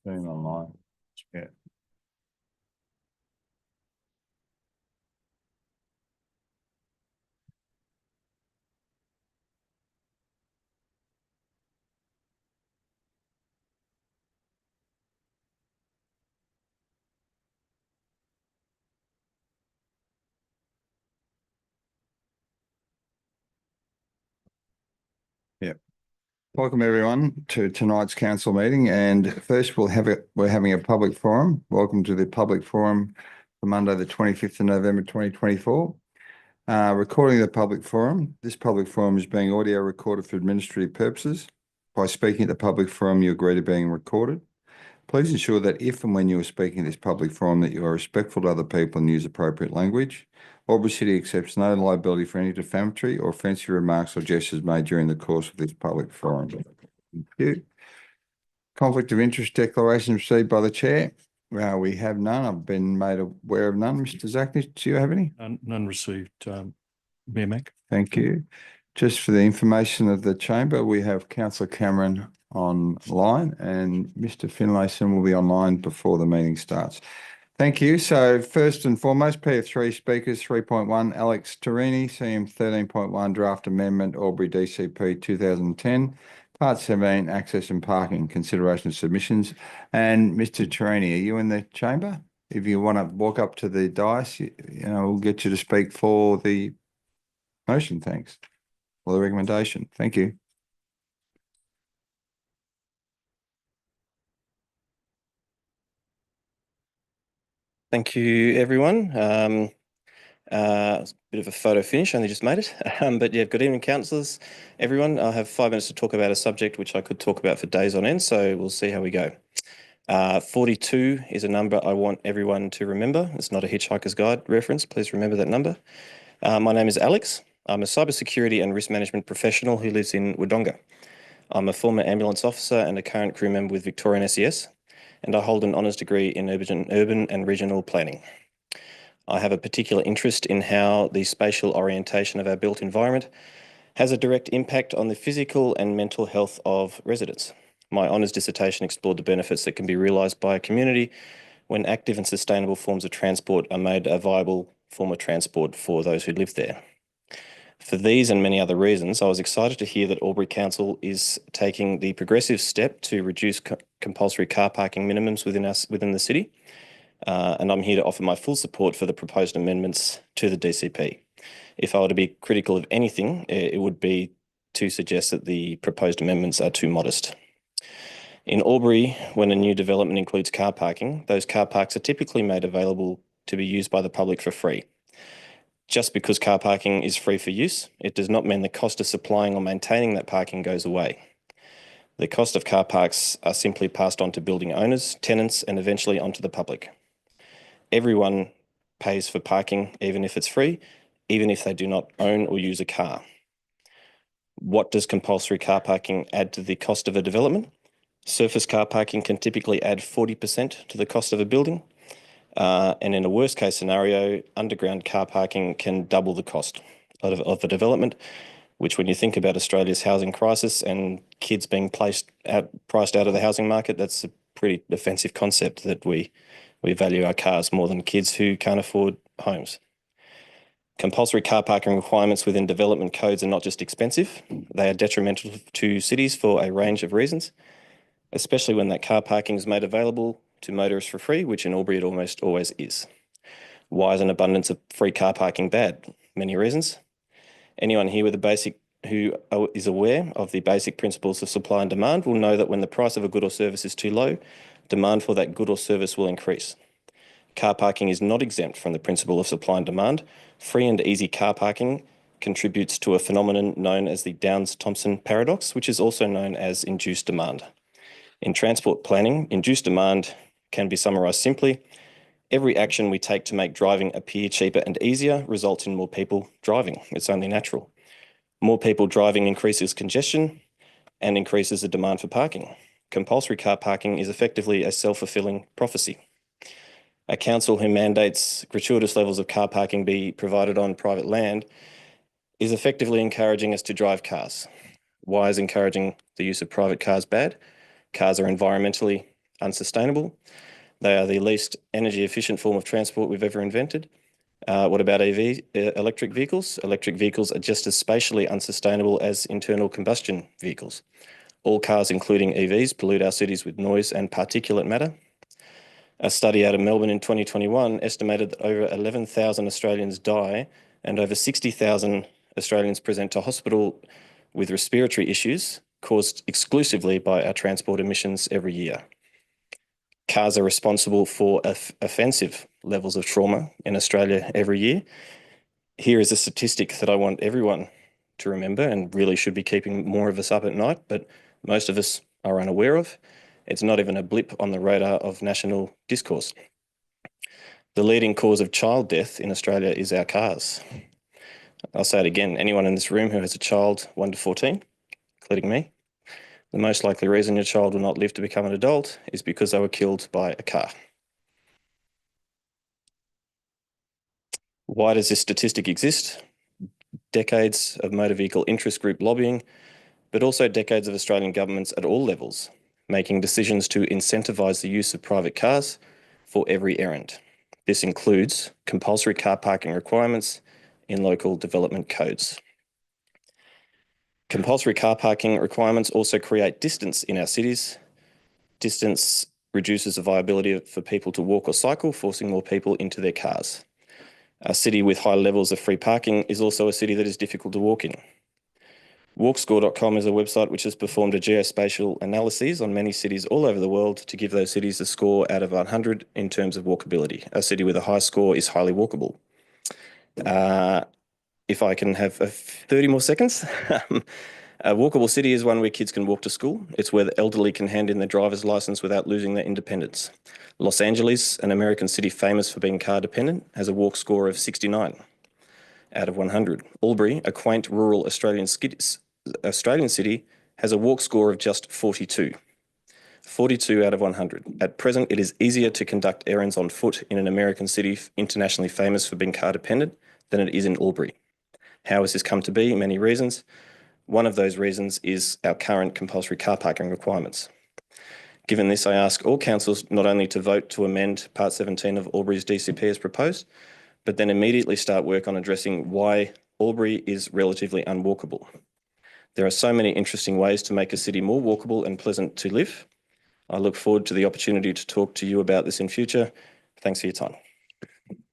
Stream online. Yeah. Yeah. Welcome everyone to tonight's council meeting. And first we're having a public forum. Welcome to the public forum for Monday, the 25th of November, 2024. Recording the public forum. This public forum is being audio recorded for administrative purposes. By speaking at the public forum, you agree to being recorded. Please ensure that if and when you are speaking at this public forum that you are respectful to other people and use appropriate language. Albury City accepts no liability for any defamatory or offensive remarks or gestures made during the course of this public forum. Thank you. Conflict of interest declaration received by the chair. We have none. I've been made aware of none. Mr. Zachnich, do you have any? None received, Mayor Mac. Thank you. Just for the information of the chamber, we have Councillor Cameron online and Mr. Finlayson will be online before the meeting starts. Thank you. So first and foremost, PF3 speakers 3.1, Alex Torini, CM 13.1, draft amendment, Albury DCP 2010, part 17, access and parking, consideration of submissions. And Mr. Torini, are you in the chamber? If you want to walk up to the dais, we'll get you to speak for the motion, thanks. Or the recommendation. Thank you. Thank you, everyone. It's a bit of a photo finish, only just made it. But yeah, good evening, councillors, everyone. I have 5 minutes to talk about a subject which I could talk about for days on end, so we'll see how we go. 42 is a number I want everyone to remember. It's not a Hitchhiker's Guide reference. Please remember that number. My name is Alex. I'm a cybersecurity and risk management professional who lives in Wodonga. I'm a former ambulance officer and a current crew member with Victorian SES, and I hold an honours degree in urban and regional planning. I have a particular interest in how the spatial orientation of our built environment has a direct impact on the physical and mental health of residents. My honours dissertation explored the benefits that can be realised by a community when active and sustainable forms of transport are made a viable form of transport for those who live there. For these and many other reasons, I was excited to hear that Albury Council is taking the progressive step to reduce compulsory car parking minimums within the city. And I'm here to offer my full support for the proposed amendments to the DCP. If I were to be critical of anything, it would be to suggest that the proposed amendments are too modest. In Albury, when a new development includes car parking, those car parks are typically made available to be used by the public for free. Just because car parking is free for use, it does not mean the cost of supplying or maintaining that parking goes away. The cost of car parks are simply passed on to building owners, tenants, and eventually onto the public. Everyone pays for parking, even if it's free, even if they do not own or use a car. What does compulsory car parking add to the cost of a development? Surface car parking can typically add 40% to the cost of a building. And in a worst case scenario, underground car parking can double the cost of a development, which when you think about Australia's housing crisis and kids being priced out of the housing market, that's a pretty offensive concept that we value our cars more than kids who can't afford homes. Compulsory car parking requirements within development codes are not just expensive, they are detrimental to cities for a range of reasons, especially when that car parking is made available to motorists for free, which in Albury it almost always is. Why is an abundance of free car parking bad? Many reasons. Anyone here who is aware of the basic principles of supply and demand will know that when the price of a good or service is too low, demand for that good or service will increase. Car parking is not exempt from the principle of supply and demand. Free and easy car parking contributes to a phenomenon known as the Downes-Thompson paradox, which is also known as induced demand. In transport planning, induced demand can be summarised simply. Every action we take to make driving appear cheaper and easier results in more people driving. It's only natural. More people driving increases congestion and increases the demand for parking. Compulsory car parking is effectively a self-fulfilling prophecy. A council who mandates gratuitous levels of car parking be provided on private land is effectively encouraging us to drive cars. Why is encouraging the use of private cars bad? Cars are environmentally unsustainable. They are the least energy efficient form of transport we've ever invented. What about electric vehicles? Electric vehicles are just as spatially unsustainable as internal combustion vehicles. All cars, including EVs, pollute our cities with noise and particulate matter. A study out of Melbourne in 2021 estimated that over 11,000 Australians die and over 60,000 Australians present to hospital with respiratory issues caused exclusively by our transport emissions every year. Cars are responsible for offensive levels of trauma in Australia every year. Here is a statistic that I want everyone to remember and really should be keeping more of us up at night, but most of us are unaware of. It's not even a blip on the radar of national discourse. The leading cause of child death in Australia is our cars. I'll say it again, anyone in this room who has a child 1 to 14, including me, the most likely reason your child will not live to become an adult is because they were killed by a car. Why does this statistic exist? Decades of motor vehicle interest group lobbying, but also decades of Australian governments at all levels making decisions to incentivise the use of private cars for every errand. This includes compulsory car parking requirements in local development codes. Compulsory car parking requirements also create distance in our cities. Distance reduces the viability for people to walk or cycle, forcing more people into their cars. A city with high levels of free parking is also a city that is difficult to walk in. Walkscore.com is a website which has performed a geospatial analysis on many cities all over the world to give those cities a score out of 100 in terms of walkability. A city with a high score is highly walkable. If I can have 30 more seconds. A walkable city is one where kids can walk to school. It's where the elderly can hand in their driver's license without losing their independence. Los Angeles, an American city famous for being car dependent, has a walk score of 69 out of 100. Albury, a quaint rural Australian city, has a walk score of just 42. 42 out of 100. At present, it is easier to conduct errands on foot in an American city internationally famous for being car dependent than it is in Albury. How has this come to be? Many reasons. One of those reasons is our current compulsory car parking requirements. Given this, I ask all councils not only to vote to amend Part 17 of Albury's DCP as proposed, but then immediately start work on addressing why Albury is relatively unwalkable. There are so many interesting ways to make a city more walkable and pleasant to live. I look forward to the opportunity to talk to you about this in future. Thanks for your time.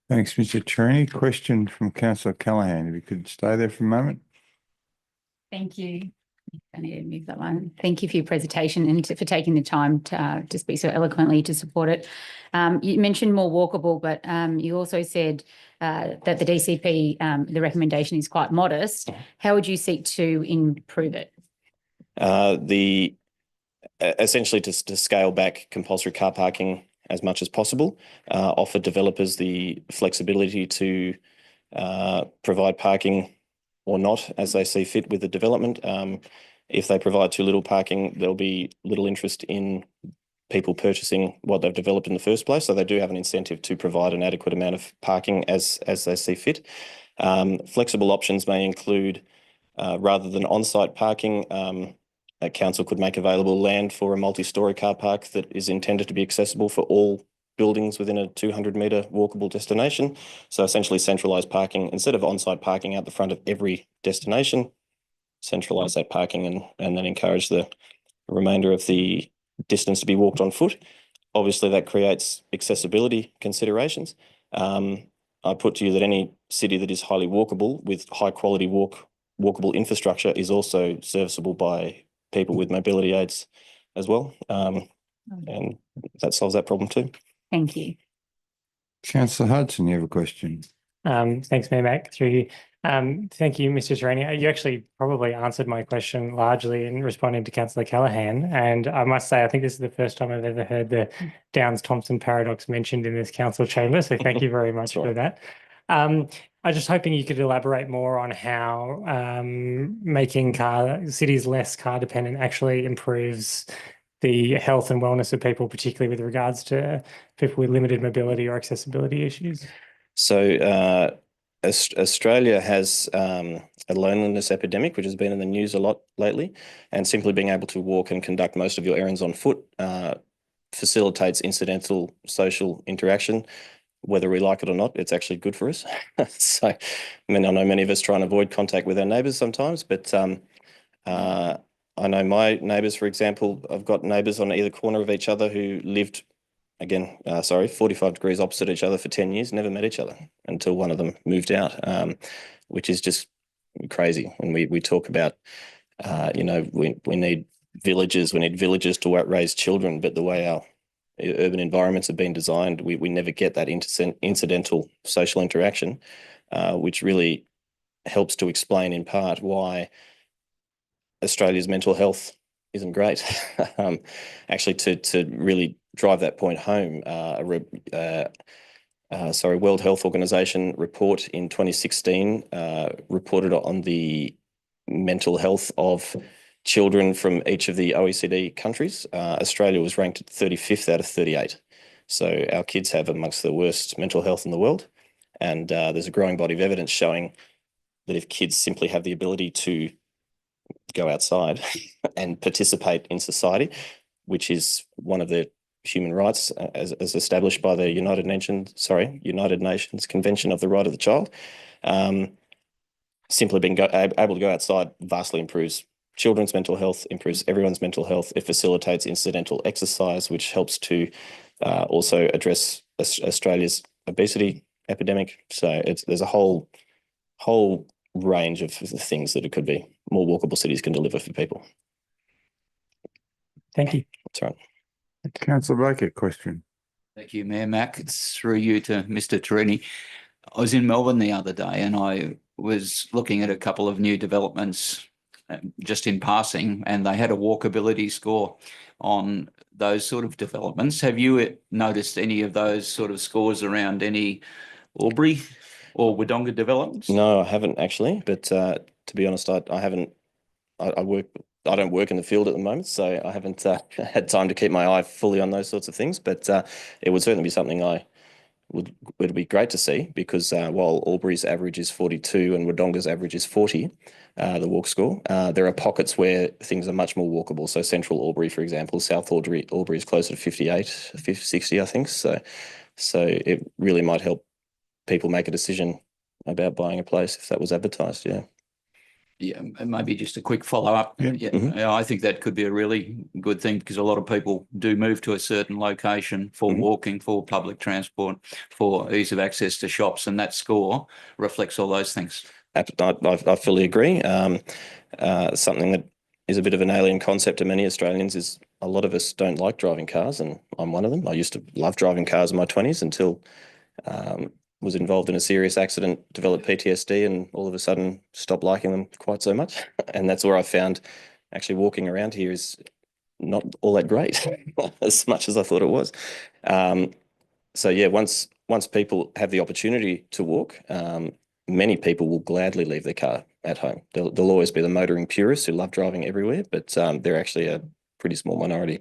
Thanks, Mr. Tarini. Question from Councillor Callaghan. If you could stay there for a moment. Thank you. I need to move that one. Thank you for your presentation and for taking the time to speak so eloquently to support it. You mentioned more walkable, but you also said that the DCP, the recommendation is quite modest. How would you seek to improve it? Essentially to scale back compulsory car parking as much as possible, offer developers the flexibility to provide parking or not as they see fit with the development. If they provide too little parking, there'll be little interest in people purchasing what they've developed in the first place. So they do have an incentive to provide an adequate amount of parking as they see fit. Flexible options may include, rather than on-site parking, a council could make available land for a multi-storey car park that is intended to be accessible for all buildings within a 200-metre walkable destination. So essentially centralised parking, instead of on-site parking out the front of every destination, centralise that parking and then encourage the remainder of the distance to be walked on foot. Obviously, that creates accessibility considerations. I put to you that any city that is highly walkable with high-quality walkable infrastructure is also serviceable by people with mobility aids as well. And that solves that problem too. Thank you. Councillor Hudson, you have a question. Thanks, Mayor Mac. Through you. Thank you, Mr. Tarini. You actually probably answered my question largely in responding to Councillor Callaghan. And I must say, I think this is the first time I've ever heard the Downs-Thomson paradox mentioned in this council chamber. So thank you very much for that. I was just hoping you could elaborate more on how making cities less car dependent actually improves the health and wellness of people, particularly with regards to people with limited mobility or accessibility issues. So Australia has a loneliness epidemic, which has been in the news a lot lately, and simply being able to walk and conduct most of your errands on foot facilitates incidental social interaction. Whether we like it or not, it's actually good for us. So, I mean, I know many of us try and avoid contact with our neighbours sometimes, but I know my neighbours, for example, I've got neighbours on either corner of each other who lived, 45 degrees opposite each other for 10 years, never met each other until one of them moved out, which is just crazy. When we talk about, we need villages, to raise children, but the way our urban environments have been designed, we never get that incidental social interaction, which really helps to explain in part why Australia's mental health isn't great. Actually, to really drive that point home, World Health Organization report in 2016 reported on the mental health of children from each of the OECD countries. Australia was ranked 35th out of 38. So our kids have amongst the worst mental health in the world. And there's a growing body of evidence showing that if kids simply have the ability to go outside and participate in society, which is one of the human rights as established by the United Nations Convention of the Right of the Child, simply being able to go outside vastly improves children's mental health, improves everyone's mental health. It facilitates incidental exercise, which helps to also address Australia's obesity epidemic. So there's a whole range of things that it could be. More walkable cities can deliver for people. Thank you. That's right. Councillor Baker, question. Thank you, Mayor Mac. It's through you to Mr. Torini. I was in Melbourne the other day and I was looking at a couple of new developments just in passing, and they had a walkability score on those sort of developments. Have you noticed any of those sort of scores around any Albury or Wodonga developments? No, I haven't actually, but to be honest, I haven't. I don't work in the field at the moment, so I haven't had time to keep my eye fully on those sorts of things. But it would certainly be something would be great to see, because while Albury's average is 42 and Wodonga's average is 40, the walk score, there are pockets where things are much more walkable. So Central Albury, for example, South Albury is closer to 58, 60, I think. So it really might help people make a decision about buying a place if that was advertised. Yeah. Yeah, and maybe just a quick follow-up. Yeah. I think that could be a really good thing, because a lot of people do move to a certain location for walking, for public transport, for ease of access to shops, and that score reflects all those things. I fully agree. Something that is a bit of an alien concept to many Australians is a lot of us don't like driving cars, and I'm one of them. I used to love driving cars in my 20s until was involved in a serious accident, developed PTSD, and all of a sudden stopped liking them quite so much. And that's where I found actually walking around here is not all that great as much as I thought it was. So yeah, once people have the opportunity to walk, many people will gladly leave their car at home. There'll always be the motoring purists who love driving everywhere, but they're actually a pretty small minority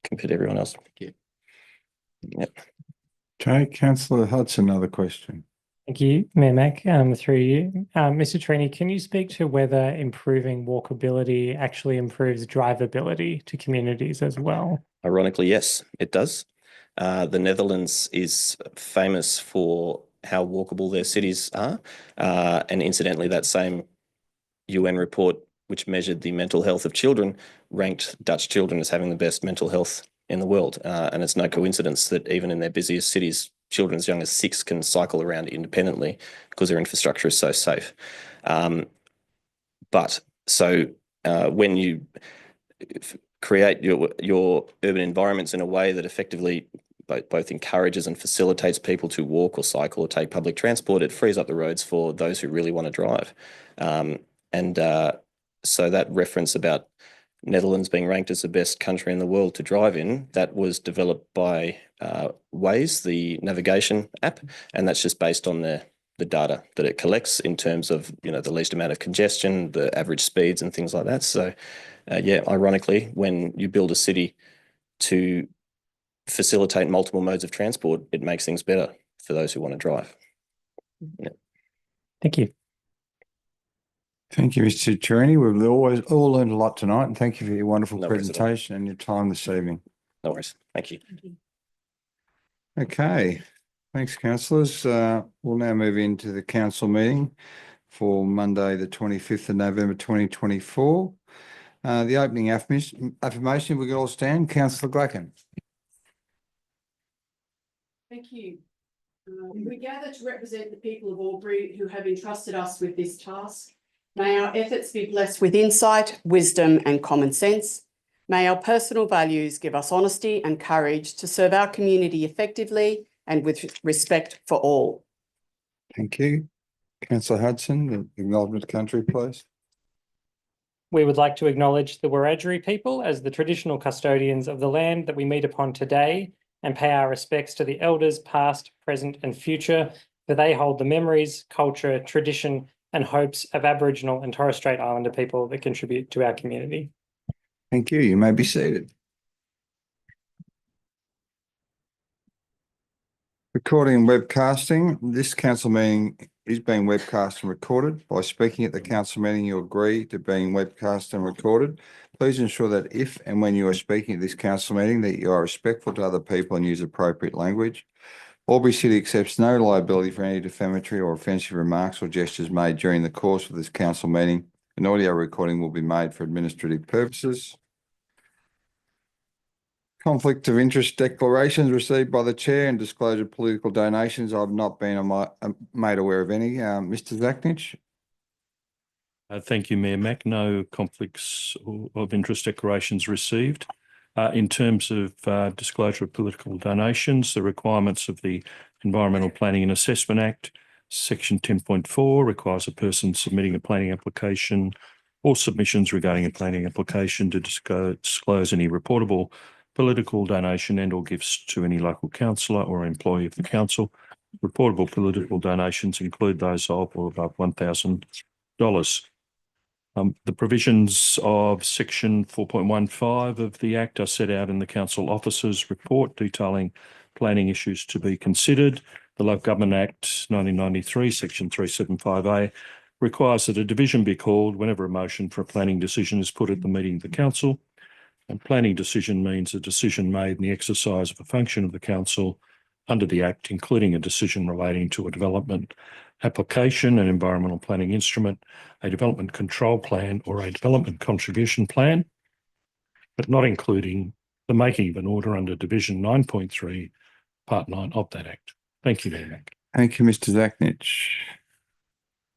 compared to everyone else. Thank you. Yep. Okay, Councillor Hudson, another question. Thank you, Mayor Mac, through you. Mr. Torini, can you speak to whether improving walkability actually improves drivability to communities as well? Ironically, yes, it does. The Netherlands is famous for how walkable their cities are. And incidentally, that same UN report, which measured the mental health of children, ranked Dutch children as having the best mental health in the world. And it's no coincidence that even in their busiest cities, children as young as 6 can cycle around independently because their infrastructure is so safe. When you create your urban environments in a way that effectively both encourages and facilitates people to walk or cycle or take public transport, it frees up the roads for those who really want to drive. So that reference about Netherlands being ranked as the best country in the world to drive in, that was developed by Waze, the navigation app, and that's just based on the data that it collects in terms of the least amount of congestion, the average speeds and things like that. So yeah, ironically, when you build a city to facilitate multiple modes of transport, it makes things better for those who want to drive. Yeah. Thank you. Thank you, Mr. Torini. We've all learned a lot tonight, and thank you for your wonderful No worries at all. presentation and your time this evening. No worries. Thank you. Okay, thanks, councillors. We'll now move into the council meeting for Monday, the 25th of November, 2024. The opening affirmation, we can all stand. Councillor Glacken. Thank you. We gather to represent the people of Albury who have entrusted us with this task. May our efforts be blessed with insight, wisdom and common sense. May our personal values give us honesty and courage to serve our community effectively and with respect for all. Thank you. Councillor Hudson, the acknowledgement of country, please. We would like to acknowledge the Wiradjuri people as the traditional custodians of the land that we meet upon today and pay our respects to the elders past, present and future, for they hold the memories, culture, tradition and hopes of Aboriginal and Torres Strait Islander people that contribute to our community. Thank you. You may be seated. Recording and webcasting. This council meeting is being webcast and recorded. By speaking at the council meeting, you agree to being webcast and recorded. Please ensure that if and when you are speaking at this council meeting, that you are respectful to other people and use appropriate language. Albury City accepts no liability for any defamatory or offensive remarks or gestures made during the course of this council meeting. An audio recording will be made for administrative purposes. Conflict of interest declarations received by the chair and disclosure of political donations. I've not been made aware of any. Mr. Zachnich. Thank you, Mayor Mac. No conflicts of interest declarations received. In terms of disclosure of political donations, the requirements of the Environmental Planning and Assessment Act, Section 10.4 requires a person submitting a planning application or submissions regarding a planning application to disclose any reportable political donation and or gifts to any local councillor or employee of the council. Reportable political donations include those of or above $1,000. The provisions of Section 4.15 of the Act are set out in the Council Officer's report detailing planning issues to be considered. The Local Government Act 1993, Section 375A, requires that a division be called whenever a motion for a planning decision is put at the meeting of the council. And planning decision means a decision made in the exercise of a function of the council under the Act, including a decision relating to a development application, an environmental planning instrument, a development control plan or a development contribution plan, but not including the making of an order under Division 9.3, Part 9 of that Act. Thank you, Mayor Mac. Thank you, Mr. Zachnich.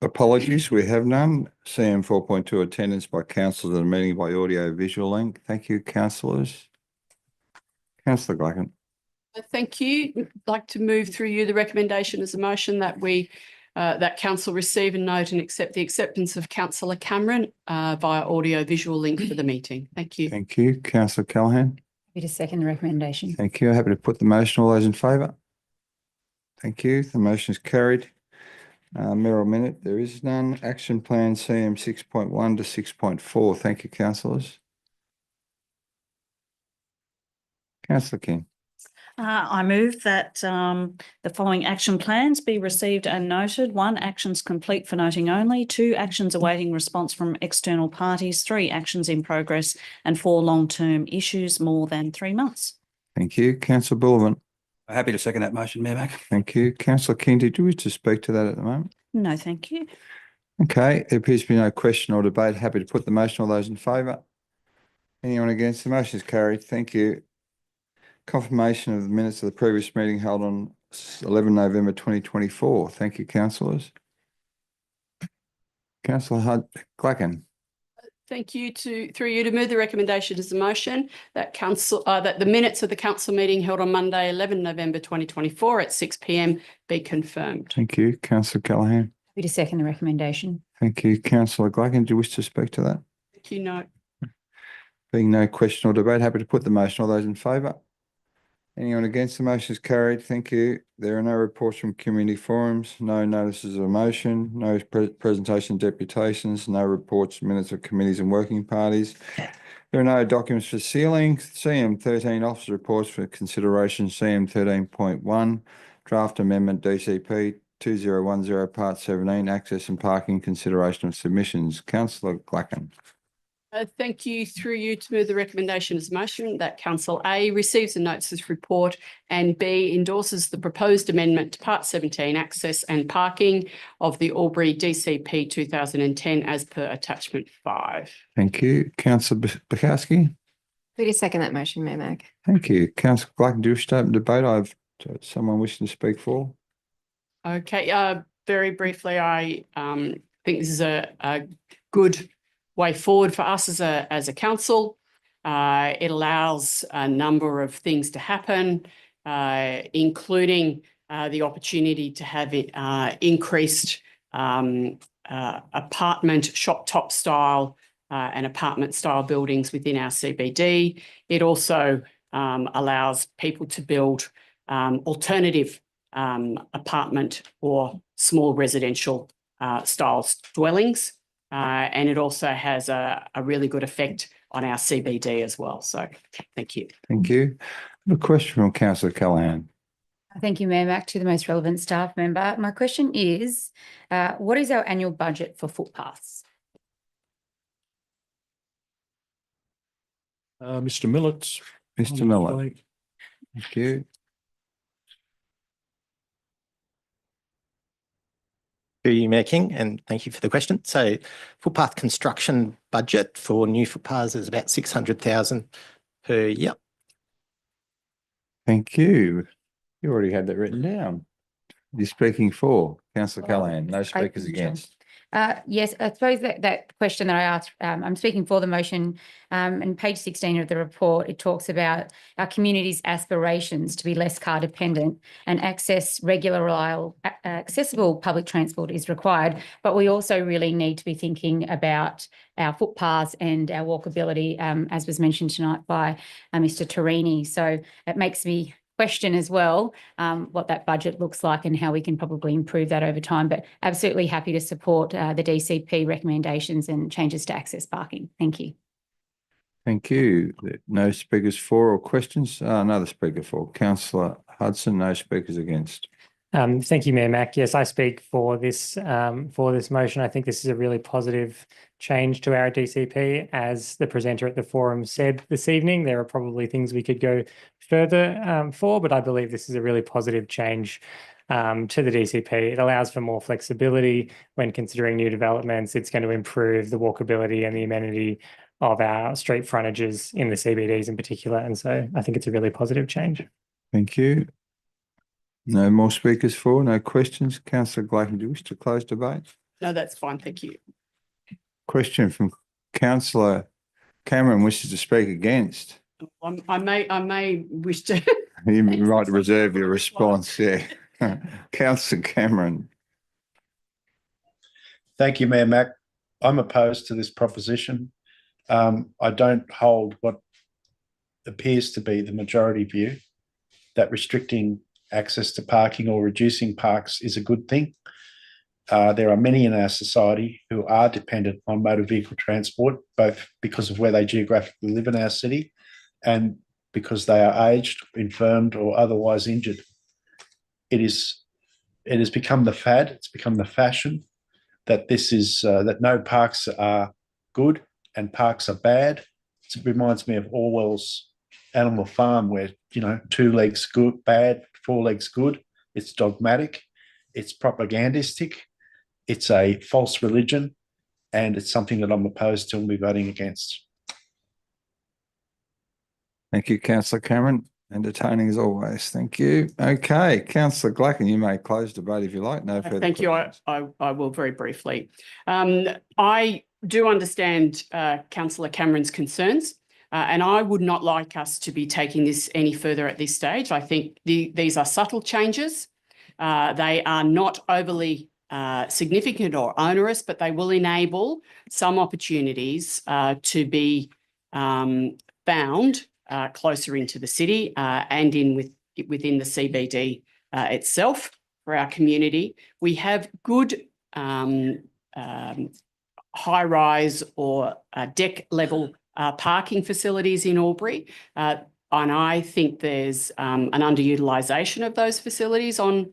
Apologies, we have none. CM 4.2 attendance by councillors at the meeting by audio visual link. Thank you, councillors. Councillor Glacken. Thank you. I'd like to move through you the recommendation as a motion that we that council receive and note and accept the acceptance of Councillor Cameron via audio visual link for the meeting. Thank you. Thank you. Councillor Callaghan. Happy to second the recommendation. Thank you. Happy to put the motion. All those in favour? Thank you. The motion is carried. Mayoral minute, there is none. Action plan CM 6.1 to 6.4. Thank you, councillors. Councillor King. I move that the following action plans be received and noted. 1, actions complete for noting only. 2, actions awaiting response from external parties. 3, actions in progress. And 4, long-term issues more than 3 months. Thank you. Councillor Bullivant. Happy to second that motion, Mayor Mac. Thank you. Councillor King, did you wish to speak to that at the moment? No, thank you. Okay, there appears to be no question or debate. Happy to put the motion. All those in favour? Anyone against? The motion is carried. Thank you. Confirmation of the minutes of the previous meeting held on 11 November 2024. Thank you, councillors. Councillor Glacken. Thank you through you to move the recommendation as a motion that that the minutes of the council meeting held on Monday, 11 November 2024 at 6 p.m. be confirmed. Thank you. Councillor Callaghan. Happy to second the recommendation. Thank you. Councillor Glacken, do you wish to speak to that? Thank you. No. Being no question or debate, happy to put the motion. All those in favour? Anyone against? The motion is carried. Thank you. There are no reports from community forums, no notices of motion, no presentation deputations, no reports, minutes of committees and working parties. There are no documents for sealing. CM 13 officer reports for consideration. CM 13.1 draft amendment DCP 2010 part 17 access and parking consideration of submissions. Councillor Glacken. Thank you. Through you to move the recommendation as a motion that Council A receives and notes this report and B endorses the proposed amendment to Part 17 access and parking of the Albury DCP 2010 as per attachment 5. Thank you. Councillor Bukowski. Happy to second that motion, Mayor Mac. Thank you. Councillor Black, do you wish to open debate? I've someone wishing to speak for. Okay, very briefly, I think this is a good way forward for us as a council. It allows a number of things to happen, including the opportunity to have it increased apartment shop top style and apartment style buildings within our CBD. It also allows people to build alternative apartment or small residential style dwellings. And it also has a really good effect on our CBD as well. So thank you. Thank you. I have a question from Councillor Callaghan. Thank you, Mayor Mac, to the most relevant staff member. My question is, what is our annual budget for footpaths? Mr. Millett. Mr. Miller. Thank you. Through you, Mayor King, and thank you for the question. So footpath construction budget for new footpaths is about 600,000 per year. Thank you. You already had that written down. You're speaking for Councillor Callaghan. No speakers against. Yes, I suppose that question that I asked, I'm speaking for the motion. And page 16 of the report, it talks about our community's aspirations to be less car dependent and access regular, reliable, accessible public transport is required. But we also really need to be thinking about our footpaths and our walkability, as was mentioned tonight by Mr. Torini. So it makes me question as well what that budget looks like and how we can probably improve that over time, but absolutely happy to support the DCP recommendations and changes to access parking. Thank you. Thank you. No speakers for or questions? Another speaker for. Councillor Hudson, no speakers against. Thank you, Mayor Mac. Yes, I speak for this motion. I think this is a really positive change to our DCP. As the presenter at the forum said this evening, there are probably things we could go further for, but I believe this is a really positive change to the DCP. It allows for more flexibility when considering new developments. It's going to improve the walkability and the amenity of our street frontages in the CBDs in particular. And so I think it's a really positive change. Thank you. No more speakers for, no questions. Councillor Glaken, do you wish to close debate? No, that's fine. Thank you. Question from Councillor Cameron wishes to speak against. I may wish to. You might reserve your response, yeah. Councillor Cameron. Thank you, Mayor Mac. I'm opposed to this proposition. I don't hold what appears to be the majority view that restricting access to parking or reducing parks is a good thing. There are many in our society who are dependent on motor vehicle transport, both because of where they geographically live in our city and because they are aged, infirmed, or otherwise injured. It has become the fad, it's become the fashion that this is that no parks are good and parks are bad. It reminds me of Orwell's Animal Farm, where, you know, 2 legs good, bad, 4 legs good. It's dogmatic, it's propagandistic, it's a false religion, and it's something that I'm opposed to and will be voting against. Thank you, Councillor Cameron. Entertaining as always. Thank you. Okay, Councillor Glacken, you may close debate if you like. No further Thank you. I will very briefly. I do understand Councillor Cameron's concerns. And I would not like us to be taking this any further at this stage. I think these are subtle changes. They are not overly significant or onerous, but they will enable some opportunities to be found closer into the city and within the CBD itself for our community. We have good high-rise or deck level parking facilities in Albury, and I think there's an underutilisation of those facilities by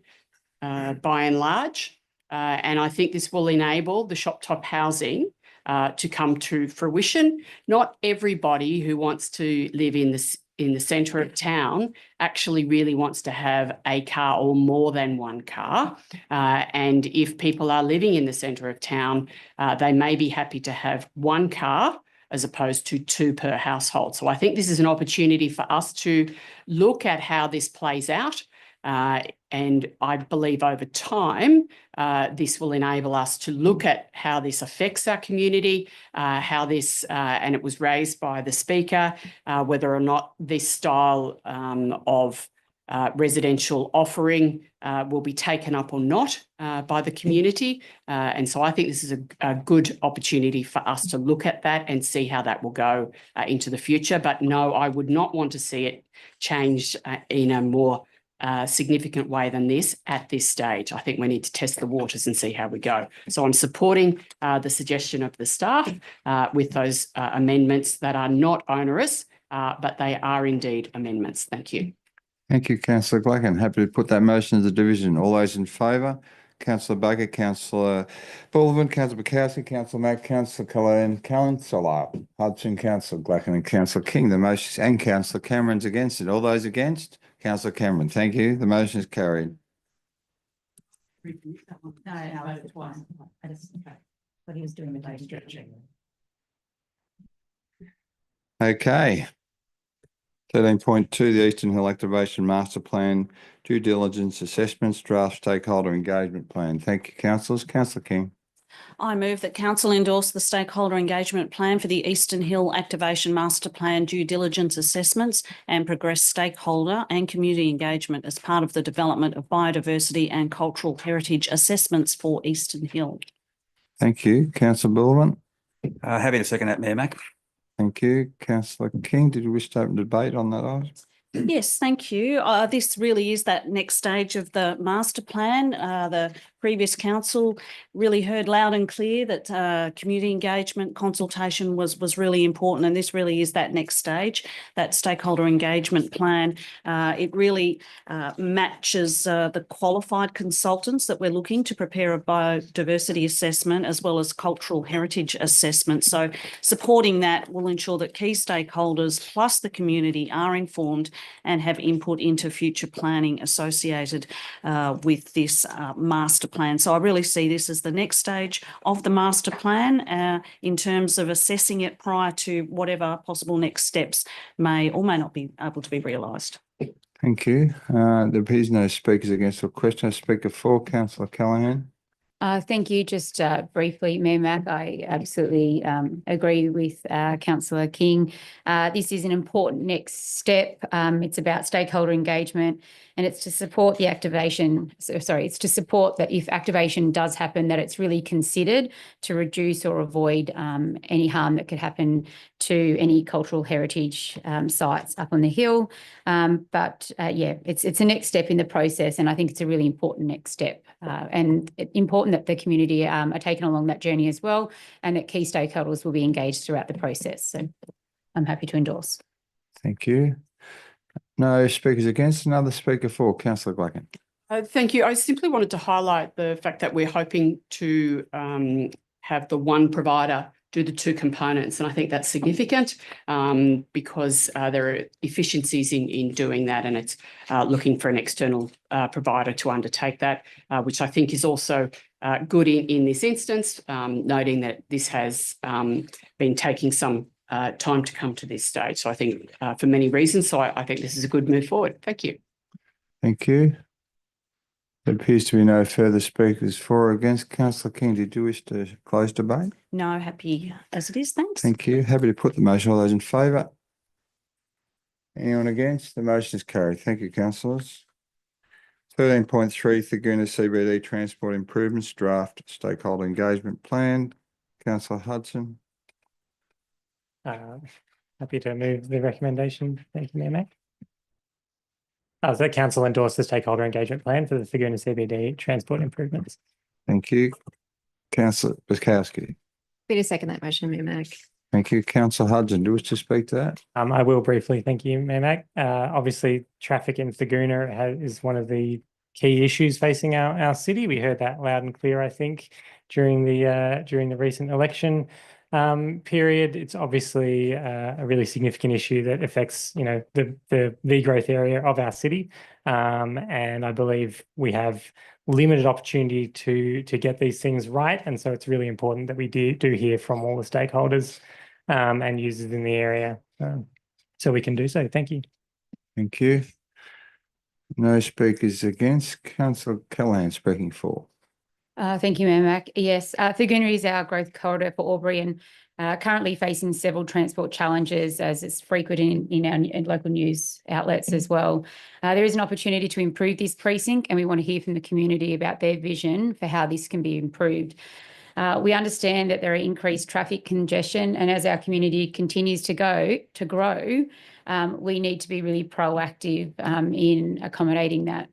and large, and I think this will enable the shop top housing to come to fruition. Not everybody who wants to live in the centre of town actually really wants to have a car or more than one car. And if people are living in the centre of town, they may be happy to have one car as opposed to two per household. So I think this is an opportunity for us to look at how this plays out. And I believe over time, this will enable us to look at how this affects our community, how this, and it was raised by the speaker, whether or not this style of residential offering will be taken up or not by the community. And so I think this is a good opportunity for us to look at that and see how that will go into the future. But no, I would not want to see it changed in a more significant way than this at this stage. I think we need to test the waters and see how we go. So I'm supporting the suggestion of the staff with those amendments that are not onerous, but they are indeed amendments. Thank you. Thank you, councillor Glacken. Happy to put that motion as a division. All those in favour? Councillor Baker, councillor Baldwin, councillor Bukowski, councillor Mack, councillor Callaghan, councillor Hudson, councillor Glacken and councillor King. The motion and councillor Cameron's against it. All those against? Councillor Cameron, thank you. The motion is carried. No, that's twice. But he was doing the day stretching. Okay. 13.2, the Eastern Hill Activation Master Plan Due Diligence Assessments Draft Stakeholder Engagement Plan. Thank you, councillors. Councillor King. I move that council endorse the stakeholder engagement plan for the Eastern Hill Activation Master Plan due diligence assessments and progress stakeholder and community engagement as part of the development of biodiversity and cultural heritage assessments for Eastern Hill. Thank you. Councillor Baldwin. Happy to second that, Mayor Mack. Thank you. Councillor King, did you wish to open debate on that item? Yes, thank you. This really is that next stage of the master plan. The previous council really heard loud and clear that community engagement consultation was really important, and this really is that next stage, that stakeholder engagement plan. It really matches the qualified consultants that we're looking to prepare a biodiversity assessment as well as cultural heritage assessment. So supporting that will ensure that key stakeholders plus the community are informed and have input into future planning associated with this master plan. So I really see this as the next stage of the master plan in terms of assessing it prior to whatever possible next steps may or may not be able to be realised. Thank you. There appears no speakers against the question. Speaker for, councillor Callaghan. Thank you. Just briefly, Mayor Mack, I absolutely agree with councillor King. This is an important next step. It's about stakeholder engagement, and it's to support the activation. It's to support that if activation does happen, that it's really considered to reduce or avoid any harm that could happen to any cultural heritage sites up on the hill. But it's a next step in the process, and I think it's a really important next step, and important that the community are taken along that journey as well, and that key stakeholders will be engaged throughout the process. So I'm happy to endorse. Thank you. No speakers against. Another speaker for, councillor Glacken. Thank you. I simply wanted to highlight the fact that we're hoping to have the one provider do the two components. And I think that's significant because there are efficiencies in doing that, and it's looking for an external provider to undertake that, which I think is also good in this instance, noting that this has been taking some time to come to this stage. So I think for many reasons, so I think this is a good move forward. Thank you. Thank you. There appears to be no further speakers for or against. Councillor King, did you wish to close debate? No, happy as it is. Thanks. Thank you. Happy to put the motion. All those in favour? Anyone against? The motion is carried. Thank you, councillors. 13.3, Thaguna CBD Transport Improvements Draft Stakeholder Engagement Plan. Councillor Hudson. Happy to move the recommendation. Thank you, Mayor Mack. So council endorse the stakeholder engagement plan for the Thaguna CBD transport improvements. Thank you. Councillor Bukowski. Happy to second that motion, Mayor Mack. Thank you. Councillor Hudson, do you wish to speak to that? I will briefly. Thank you, Mayor Mack. Obviously, traffic in Thaguna is one of the key issues facing our city. We heard that loud and clear, I think, during the recent election. period. It's obviously a really significant issue that affects, the growth area of our city. And I believe we have limited opportunity to get these things right. And so it's really important that we do hear from all the stakeholders and users in the area so we can do so. Thank you. Thank you. No speakers against. Councillor Callaghan speaking for. Thank you, Mayor Mac. Yes, Thurgoona is our growth corridor for Albury and currently facing several transport challenges as it's frequent in our local news outlets as well. There is an opportunity to improve this precinct and we want to hear from the community about their vision for how this can be improved. We understand that there are increased traffic congestion and as our community continues to grow, we need to be really proactive in accommodating that.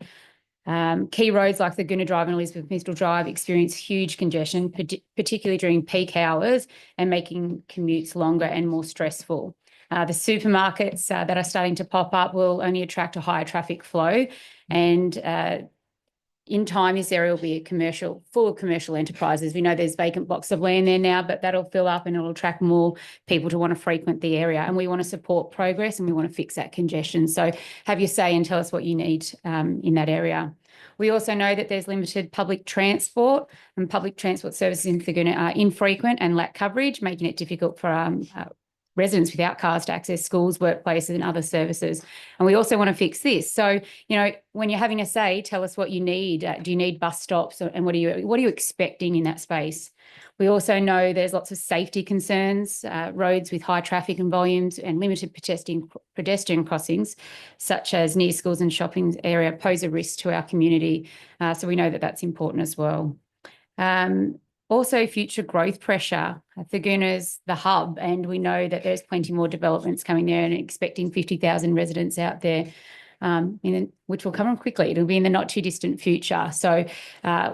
Key roads like the Thurgoona Drive and Elizabeth Mistle Drive experience huge congestion, particularly during peak hours and making commutes longer and more stressful. The supermarkets that are starting to pop up will only attract a higher traffic flow and in time, this area will be full of commercial enterprises. We know there's vacant blocks of land there now, but that'll fill up and it'll attract more people to want to frequent the area. And we want to support progress and we want to fix that congestion. So have your say and tell us what you need in that area. We also know that there's limited public transport and public transport services in Thurgoona are infrequent and lack coverage, making it difficult for residents without cars to access schools, workplaces and other services. And we also want to fix this. So, when you're having a say, tell us what you need. Do you need bus stops and what are you expecting in that space? We also know there's lots of safety concerns, roads with high traffic and volumes and limited pedestrian crossings, such as near schools and shopping area pose a risk to our community. So we know that that's important as well. Also, future growth pressure. Thurgoona's the hub, and we know that there's plenty more developments coming there and expecting 50,000 residents out there, which will come on quickly. It'll be in the not too distant future. So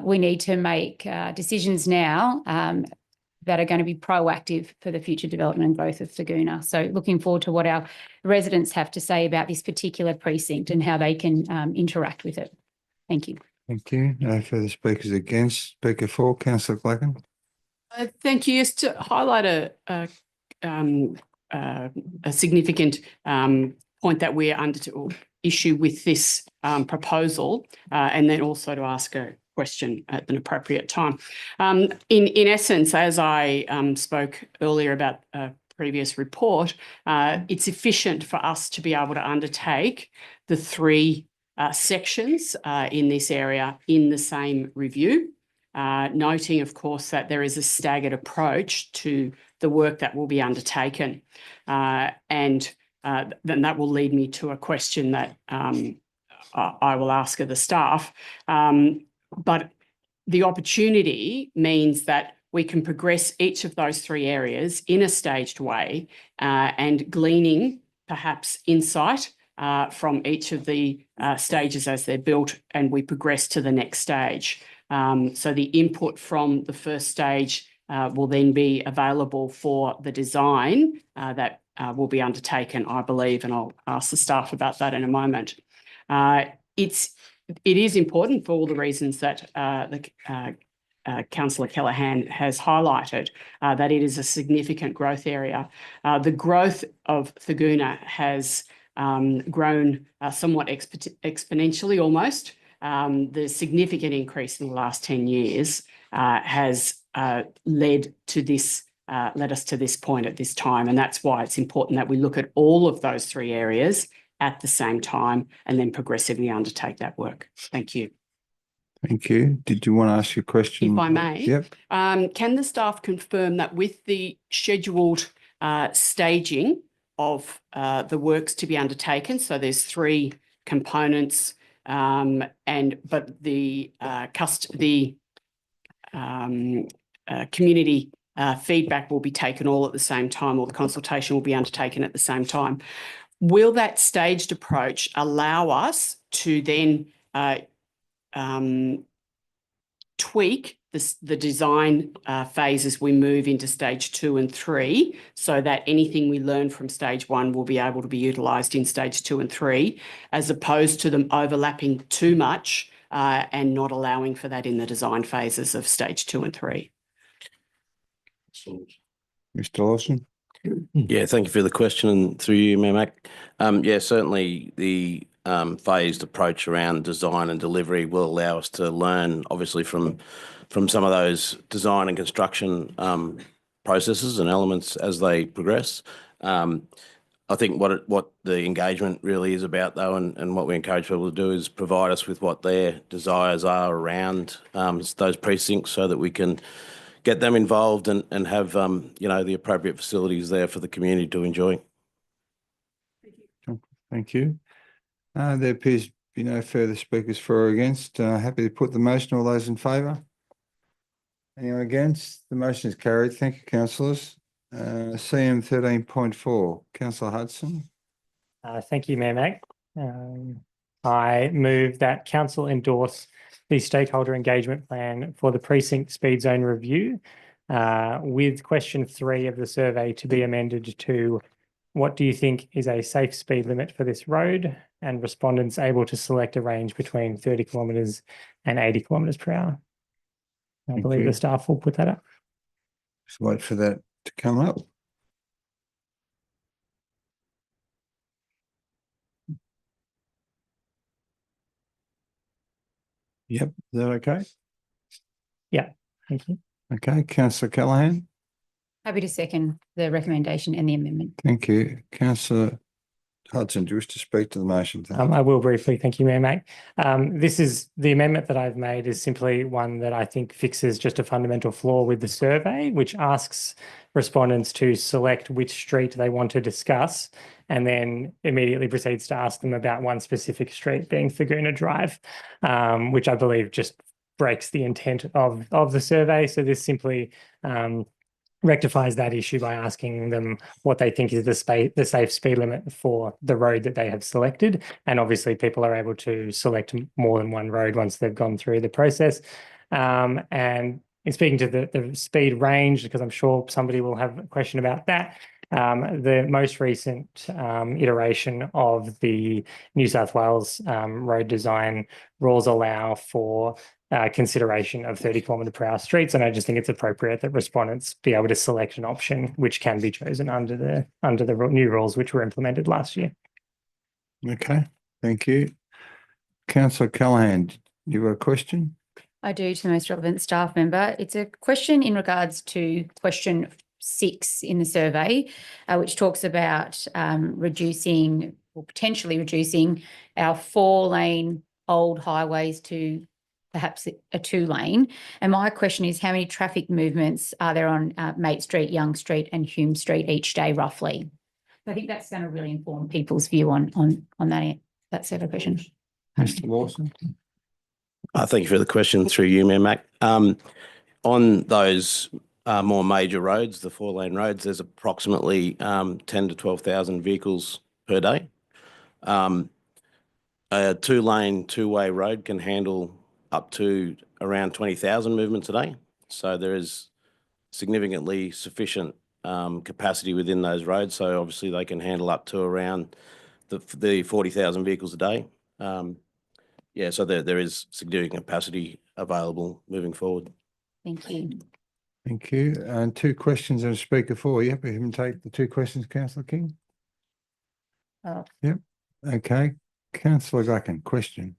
we need to make decisions now that are going to be proactive for the future development and growth of Thurgoona. So looking forward to what our residents have to say about this particular precinct and how they can interact with it. Thank you. Thank you. No further speakers against. Speaker for, Councillor Clacken. Thank you. Just to highlight a significant point that we're under to issue with this proposal, and then also to ask a question at an appropriate time. In essence, as I spoke earlier about a previous report, it's efficient for us to be able to undertake the three sections in this area in the same review, noting, of course, that there is a staggered approach to the work that will be undertaken. And then that will lead me to a question that I will ask of the staff. But the opportunity means that we can progress each of those three areas in a staged way and gleaning perhaps insight from each of the stages as they're built, and we progress to the next stage. So the input from the first stage will then be available for the design that will be undertaken, I believe, and I'll ask the staff about that in a moment. It is important for all the reasons that Councillor Callaghan has highlighted, that it is a significant growth area. The growth of Thurgoona has grown somewhat exponentially almost. The significant increase in the last 10 years has led us to this point at this time. And that's why it's important that we look at all of those three areas at the same time and then progressively undertake that work. Thank you. Thank you. Did you want to ask your question? If I may. Yep. Can the staff confirm that with the scheduled staging of the works to be undertaken, so there's three components, but the community feedback will be taken all at the same time, or the consultation will be undertaken at the same time. Will that staged approach allow us to then tweak the design phase as we move into stage 2 and 3, so that anything we learn from stage 1 will be able to be utilised in stage 2 and 3, as opposed to them overlapping too much and not allowing for that in the design phases of stage 2 and 3? Mr Lawson? Yeah, thank you for the question and through you, Mayor Mac. Yeah, certainly the phased approach around design and delivery will allow us to learn, obviously, from some of those design and construction processes and elements as they progress. I think what the engagement really is about, though, and what we encourage people to do is provide us with what their desires are around those precincts, so that we can get them involved and have the appropriate facilities there for the community to enjoy. Thank you. There appears to be no further speakers for or against. Happy to put the motion. All those in favour? Anyone against? The motion is carried. Thank you, councillors. CM 13.4, Councillor Hudson. Thank you, Mayor Mac. I move that council endorse the stakeholder engagement plan for the precinct speed zone review, with question 3 of the survey to be amended to: what do you think is a safe speed limit for this road? And respondents able to select a range between 30 kilometres and 80 kilometres per hour. I Thank believe you. the staff will put that up. Just wait for that to come up. Yep, is that okay? Yeah, thank you. Okay, Councillor Callaghan. Happy to second the recommendation and the amendment. Thank you. Councillor Hudson, do you wish to speak to the motion? Thank you. I will briefly. Thank you, Mayor Mac. This is the amendment that I've made is simply one that I think fixes just a fundamental flaw with the survey, which asks respondents to select which street they want to discuss, and then immediately proceeds to ask them about one specific street, being Thurgoona Drive, which I believe just breaks the intent of the survey. So this simply rectifies that issue by asking them what they think is the safe speed limit for the road that they have selected. And obviously people are able to select more than one road once they've gone through the process. And in speaking to the speed range, because I'm sure somebody will have a question about that, the most recent iteration of the New South Wales road design rules allow for consideration of 30 kilometre per hour streets, and I just think it's appropriate that respondents be able to select an option which can be chosen under the new rules which were implemented last year. Okay, thank you. Councillor Callaghan, you have a question? I do, to the most relevant staff member. It's a question in regards to question 6 in the survey, which talks about reducing or potentially reducing our 4-lane old highways to perhaps a 2-lane. And my question is, how many traffic movements are there on Mate Street, Young Street and Hume Street each day, roughly? So I think that's going to really inform people's view on that set of questions. Mr Lawson. Thank you for the question through you, Mayor Mac. On those more major roads, the 4-lane roads, there's approximately 10 to 12,000 vehicles per day. A 2-lane, 2-way road can handle up to around 20,000 movements a day. So there is significantly sufficient capacity within those roads. So obviously they can handle up to around the 40,000 vehicles a day. Yeah, so there is significant capacity available moving forward. Thank you. Thank you. And 2 questions and a speaker 4. You happy to take the 2 questions, Councillor King? Yep. Okay. Councillor Gluckin, question.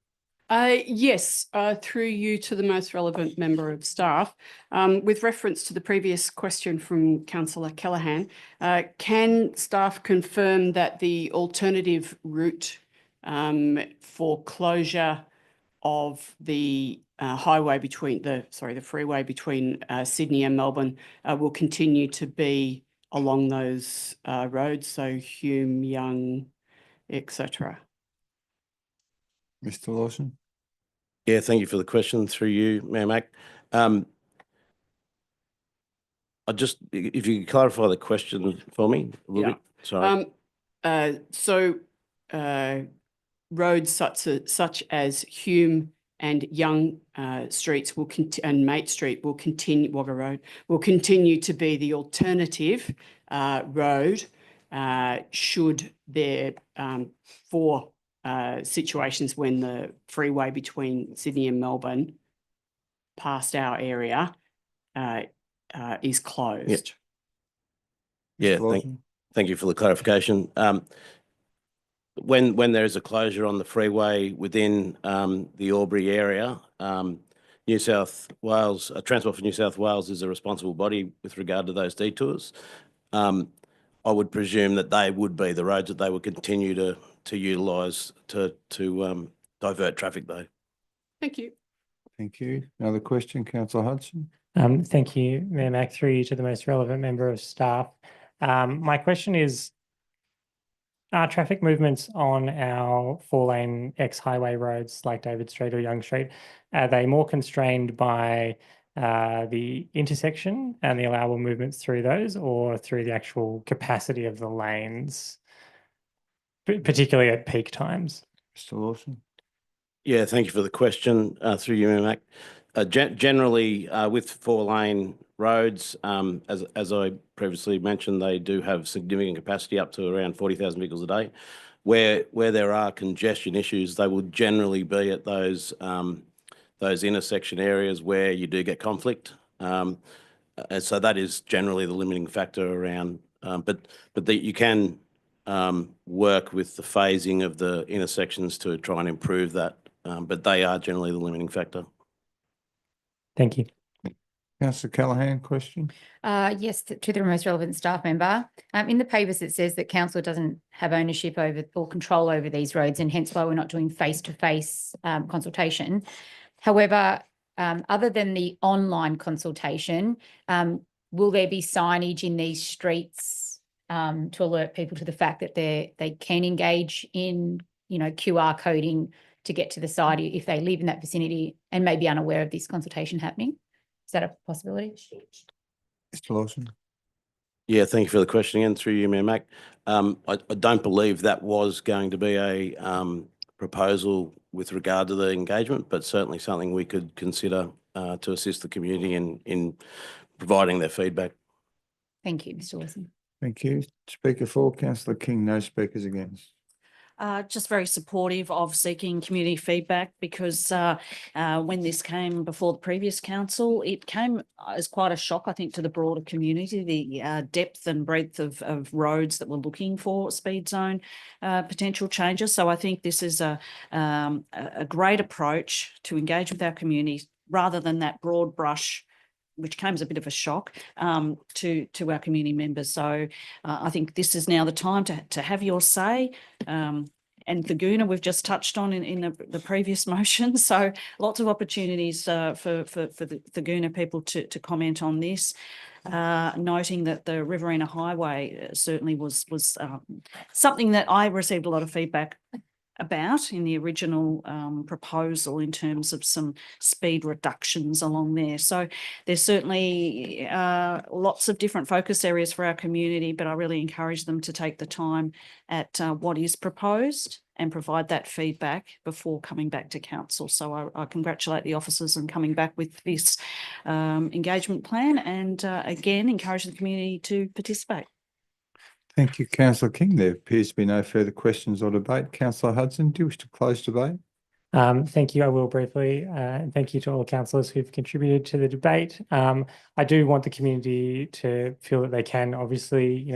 Yes, through you to the most relevant member of staff. With reference to the previous question from Councillor Callaghan, can staff confirm that the alternative route for closure of the the freeway between Sydney and Melbourne will continue to be along those roads, so Hume, Young, etc.? Mr Lawson. Yeah, thank you for the question through you, Mayor Mac. If you could clarify the question for me a little bit. Sorry. Roads such as Hume and Young streets and Mate Street will continue. Wagga Road will continue to be the alternative road should there for situations when the freeway between Sydney and Melbourne past our area is closed. Yep. Yeah, Lawson? thank you for the clarification. When there is a closure on the freeway within the Albury area, New South Wales, Transport for New South Wales is a responsible body with regard to those detours. I would presume that they would be the roads that they would continue to utilise to divert traffic though. Thank you. Thank you. Another question, councillor Hudson? Thank you, Mayor Mac, through you to the most relevant member of staff. My question is, are traffic movements on our 4-lane ex-highway roads like David Street or Young Street, are they more constrained by the intersection and the allowable movements through those, or through the actual capacity of the lanes, particularly at peak times? Mr. Lawson? Yeah, thank you for the question through you, Mayor Mac. Generally, with 4-lane roads, as I previously mentioned, they do have significant capacity up to around 40,000 vehicles a day. Where there are congestion issues, they will generally be at those intersection areas where you do get conflict. And so that is generally the limiting factor around. But that you can work with the phasing of the intersections to try and improve that. But they are generally the limiting factor. Thank you. Councillor Callaghan, question? Yes, to the most relevant staff member. In the papers, it says that council doesn't have ownership over or control over these roads, and hence why we're not doing face-to-face consultation. However, other than the online consultation, will there be signage in these streets to alert people to the fact that they can engage in, QR coding to get to the site if they live in that vicinity and may be unaware of this consultation happening? Is that a possibility? Mr. Lawson? Yeah, thank you for the question again through you, Mayor Mac. I don't believe that was going to be a proposal with regard to the engagement, but certainly something we could consider to assist the community in providing their feedback. Thank you, Mr. Lawson. Thank you. Speaker for, councillor King, no speakers against. Just very supportive of seeking community feedback, because when this came before the previous council, it came as quite a shock, I think, to the broader community, the depth and breadth of roads that were looking for speed zone potential changes. So I think this is a great approach to engage with our community rather than that broad brush, which came as a bit of a shock to our community members. So I think this is now the time to have your say. And Thurgoona, we've just touched on in the previous motion. So lots of opportunities for the Thurgoona people to comment on this. Noting that the Riverina Highway certainly was something that I received a lot of feedback about in the original proposal in terms of some speed reductions along there. So there's certainly lots of different focus areas for our community, but I really encourage them to take the time at what is proposed and provide that feedback before coming back to council. So I congratulate the officers on coming back with this engagement plan, and again, encourage the community to participate. Thank you, councillor King. There appears to be no further questions or debate. Councillor Hudson, do you wish to close debate? Thank you. I will briefly. And thank you to all councillors who've contributed to the debate. I do want the community to feel that they can obviously,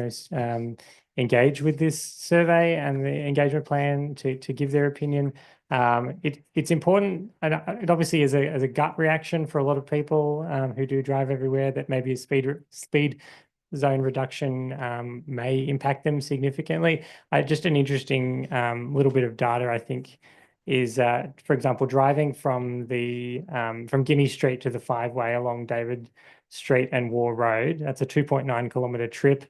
engage with this survey and the engagement plan to give their opinion. It's important, and it obviously is a gut reaction for a lot of people who do drive everywhere, that maybe a speed zone reduction may impact them significantly. Just an interesting little bit of data, I think, is for example, driving from Guinea Street to the 5-way along David Street and War Road. That's a 2.9 kilometre trip.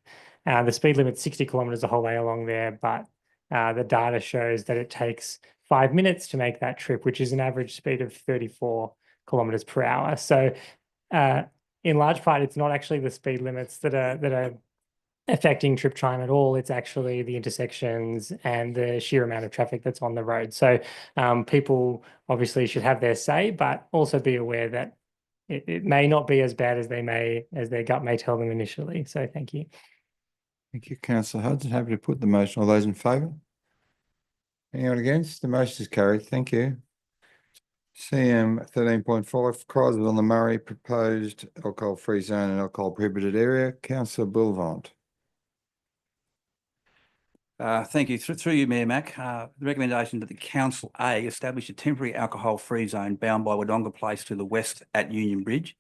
The speed limit's 60 kilometres the whole way along there, but the data shows that it takes 5 minutes to make that trip, which is an average speed of 34 kilometres per hour. So in large part, it's not actually the speed limits that are affecting trip time at all. It's actually the intersections and the sheer amount of traffic that's on the road. So people obviously should have their say, but also be aware that it may not be as bad as their gut may tell them initially. So thank you. Thank you, councillor Hudson. Happy to put the motion. All those in favour? Anyone against? The motion is carried. Thank you. CM 13.5, Chrysler on the Murray, proposed alcohol-free zone and alcohol prohibited area. Councillor Bulvant. Thank you. Through you, Mayor Mac, the recommendation that the Council A establish a temporary alcohol-free zone bound by Wodonga Place to the west at Union Bridge,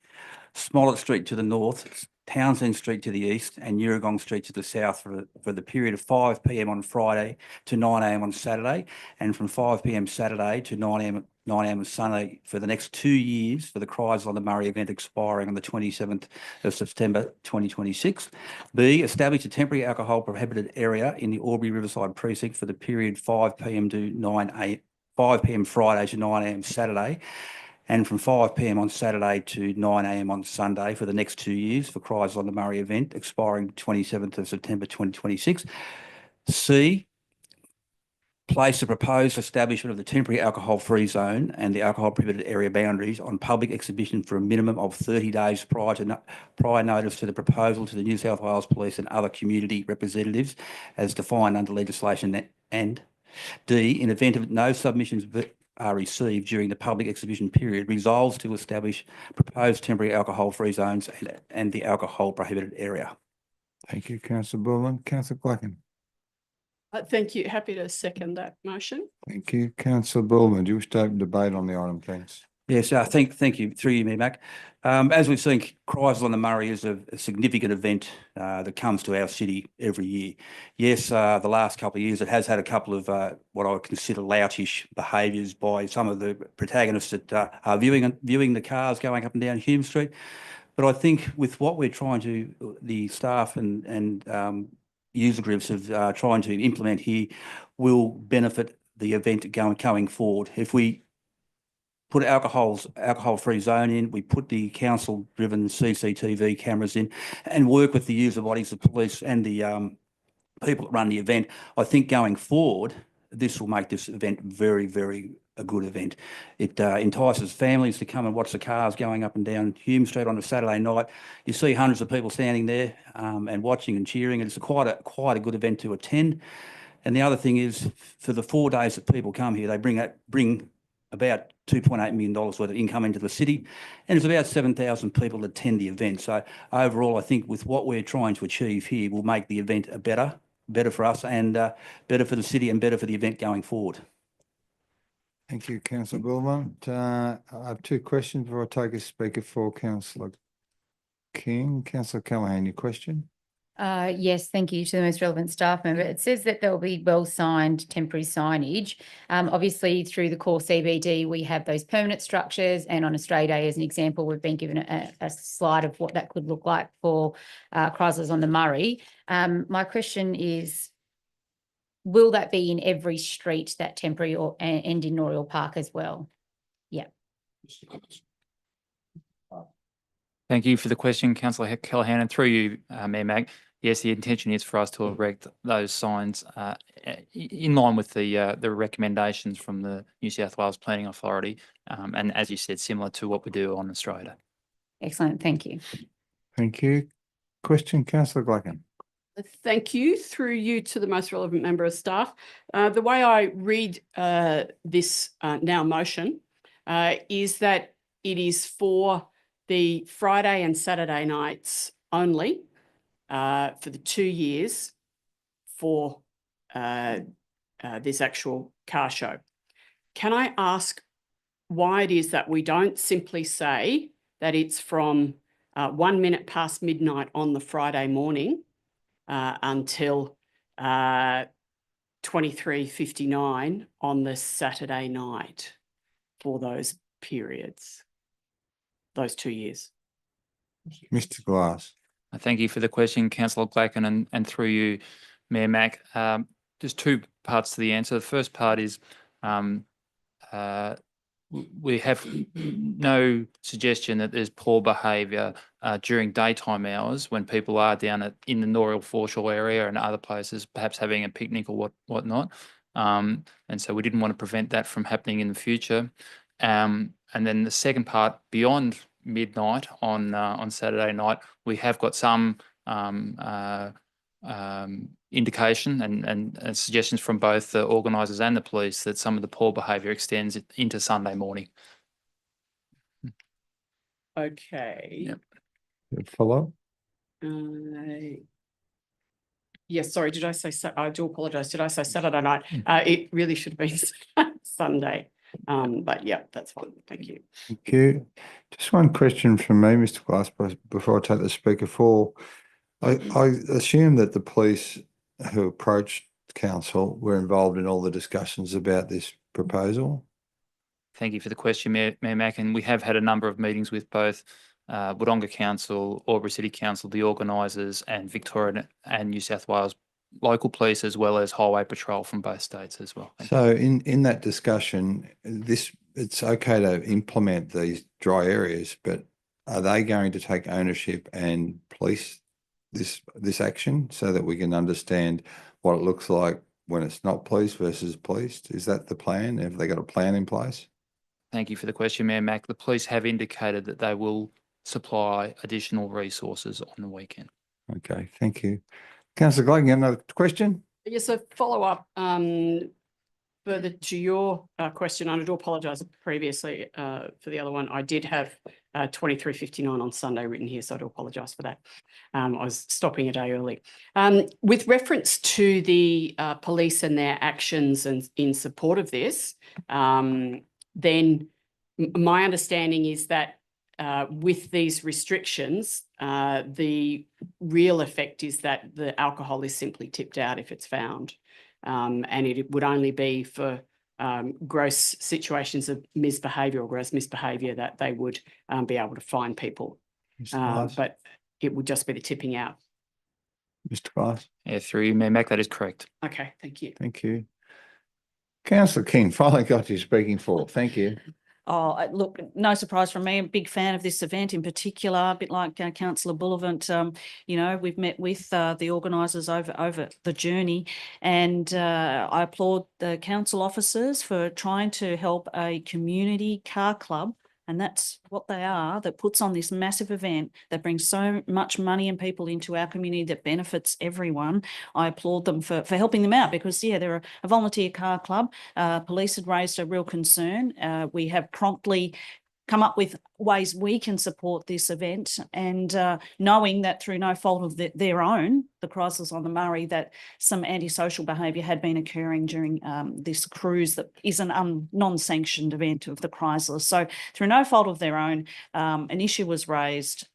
Smollett Street to the north, Townsend Street to the east, and Yurragong Street to the south for the period of 5 p.m. on Friday to 9 a.m. on Saturday, and from 5 p.m. Saturday to 9 a.m. on Sunday for the next 2 years for the Cries on the Murray event expiring on the 27th of September 2026. B, establish a temporary alcohol prohibited area in the Albury Riverside precinct for the period 5 p.m. to 5 p.m. Friday to 9 a.m. Saturday, and from 5 p.m. on Saturday to 9 a.m. on Sunday for the next 2 years for Cries on the Murray event expiring 27th of September 2026. C, place the proposed establishment of the temporary alcohol-free zone and the alcohol prohibited area boundaries on public exhibition for a minimum of 30 days prior notice to the proposal to the New South Wales Police and other community representatives as defined under legislation. And D, in event of no submissions are received during the public exhibition period, resolves to establish proposed temporary alcohol-free zones and the alcohol prohibited area. Thank you, Councillor Bullman. Councillor Clacken. Thank you. Happy to second that motion. Thank you. Councillor Bullman, do you wish to open debate on the item, thanks? Yes, thank you. Through you, Mayor Mac. As we've seen, Cries on the Murray is a significant event that comes to our city every year. Yes, the last couple of years it has had a couple of what I would consider loutish behaviours by some of the protagonists that are viewing the cars going up and down Hume Street. But I think with what we're trying to, the staff and user groups of trying to implement here will benefit the event going forward. If we put alcohol-free zone in, we put the council-driven CCTV cameras in and work with the user bodies, the police and the people that run the event, I think going forward, this will make this event very, very a good event. It entices families to come and watch the cars going up and down Hume Street on a Saturday night. You see hundreds of people standing there and watching and cheering, and it's quite a good event to attend. And the other thing is, for the 4 days that people come here, they bring about $2.8 million worth of income into the city, and there's about 7,000 people that attend the event. So overall, I think with what we're trying to achieve here will make the event better for us and better for the city and better for the event going forward. Thank you, Councillor Bullman. I have 2 questions before I take a speaker for Councillor King. Councillor Callaghan, your question? Yes, thank you to the most relevant staff member. It says that there will be well-signed temporary signage. Obviously, through the core CBD, we have those permanent structures, and on Australia Day, as an example, we've been given a slide of what that could look like for Chrysler's on the Murray. My question is, will that be in every street, that temporary and in Oriel Park as well? Yeah. Thank you for the question, Councillor Callaghan, and through you, Mayor Mac. Yes, the intention is for us to erect those signs in line with the recommendations from the New South Wales Planning Authority, and as you said, similar to what we do on Australia. Excellent, thank you. Thank you. Question, Councillor Clacken. Thank you. Through you to the most relevant member of staff. The way I read this now motion is that it is for the Friday and Saturday nights only for the 2 years for this actual car show. Can I ask why it is that we don't simply say that it's from 1 minute past midnight on the Friday morning until 23:59 on the Saturday night for those periods, those 2 years? Mr. Glass. Thank you for the question, Councillor Clacken, and through you, Mayor Mac. There's 2 parts to the answer. The first part is we have no suggestion that there's poor behaviour during daytime hours when people are down in the Oriel Foreshore area and other places, perhaps having a picnic or whatnot. And so we didn't want to prevent that from happening in the future. And then the second part, beyond midnight on Saturday night, we have got some indication and suggestions from both the organisers and the police that some of the poor behaviour extends into Sunday morning. Okay. Follow? Yes, sorry, did I say, I do apologise. Did I say Saturday night? It really should have been Sunday. But yeah, that's fine. Thank you. Thank you. Just one question from me, Mr. Glass, before I take the speaker for. I assume that the police who approached council were involved in all the discussions about this proposal. Thank you for the question, Mayor Mack, and we have had a number of meetings with both Wodonga Council, Albury City Council, the organisers, and Victorian and New South Wales local police, as well as Highway Patrol from both states as well. Thank So in that discussion, it's okay to implement these dry areas, but are they going to take ownership and police this action so that we can understand what it looks like when it's not police versus policed? Is that the plan? Have they got a plan in place? Thank you for the question, Mayor Mack. The police have indicated that they will supply additional resources on the weekend. Okay, thank you. Councillor Glegg, you have another question? Yes, a follow up further to your question. I do apologise previously for the other one. I did have 23:59 on Sunday written here, so I do apologise for that. I was stopping a day early. With reference to the police and their actions and in support of this, then my understanding is that with these restrictions, the real effect is that the alcohol is simply tipped out if it's found. And it would only be for gross situations of misbehaviour or gross misbehaviour that they would be able to fine people. But it would just be the tipping out. Mr. Glass? Yeah, through you, Mayor Mack, that is correct. Okay, thank you. Thank you. Councillor King, finally got you speaking for. Thank you. Oh, look, no surprise from me. I'm a big fan of this event in particular, a bit like Councillor Bullivant. You know, we've met with the organisers over the journey, and I applaud the council officers for trying to help a community car club. And that's what they are, that puts on this massive event that brings so much money and people into our community that benefits everyone. I applaud them for helping them out because, yeah, they're a volunteer car club. Police had raised a real concern. We have promptly come up with ways we can support this event, and knowing that through no fault of their own, the Chrysalis on the Murray, that some antisocial behaviour had been occurring during this cruise that is an non-sanctioned event of the Chrysalis. So through no fault of their own, an issue was raised.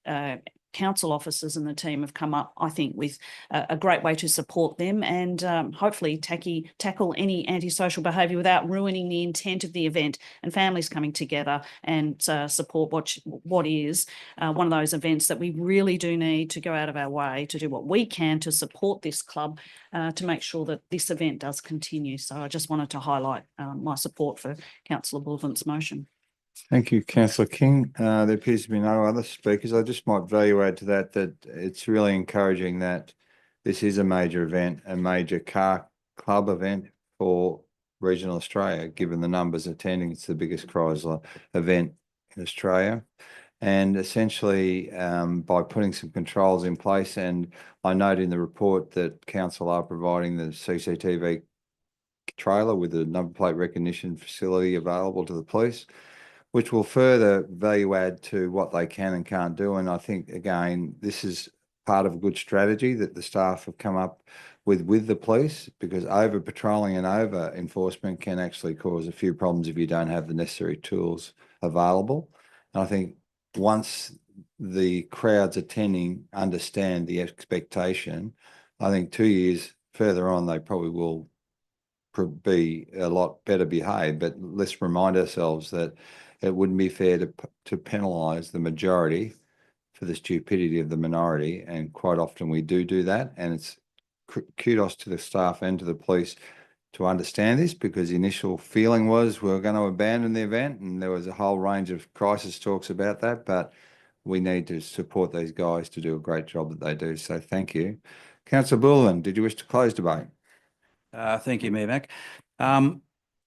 Council officers and the team have come up, I think, with a great way to support them and hopefully tackle any antisocial behaviour without ruining the intent of the event, and families coming together and support what is one of those events that we really do need to go out of our way to do what we can to support this club to make sure that this event does continue. So I just wanted to highlight my support for Councillor Bullivant's motion. Thank you, Councillor King. There appears to be no other speakers. I just might value add to that it's really encouraging that this is a major event, a major car club event for regional Australia, given the numbers attending. It's the biggest Chrysler event in Australia. And essentially, by putting some controls in place, and I note in the report that council are providing the CCTV trailer with a number plate recognition facility available to the police, which will further value add to what they can and can't do. And I think, again, this is part of a good strategy that the staff have come up with the police, because over patrolling and over enforcement can actually cause a few problems if you don't have the necessary tools available. And I think once the crowds attending understand the expectation, I think 2 years further on, they probably will be a lot better behaved. But let's remind ourselves that it wouldn't be fair to penalise the majority for the stupidity of the minority, and quite often we do that. And it's kudos to the staff and to the police to understand this, because the initial feeling was we were going to abandon the event, and there was a whole range of crisis talks about that. But we need to support these guys to do a great job that they do. So thank you. Councillor Bullivant, did you wish to close debate? Thank you, Mayor Mack.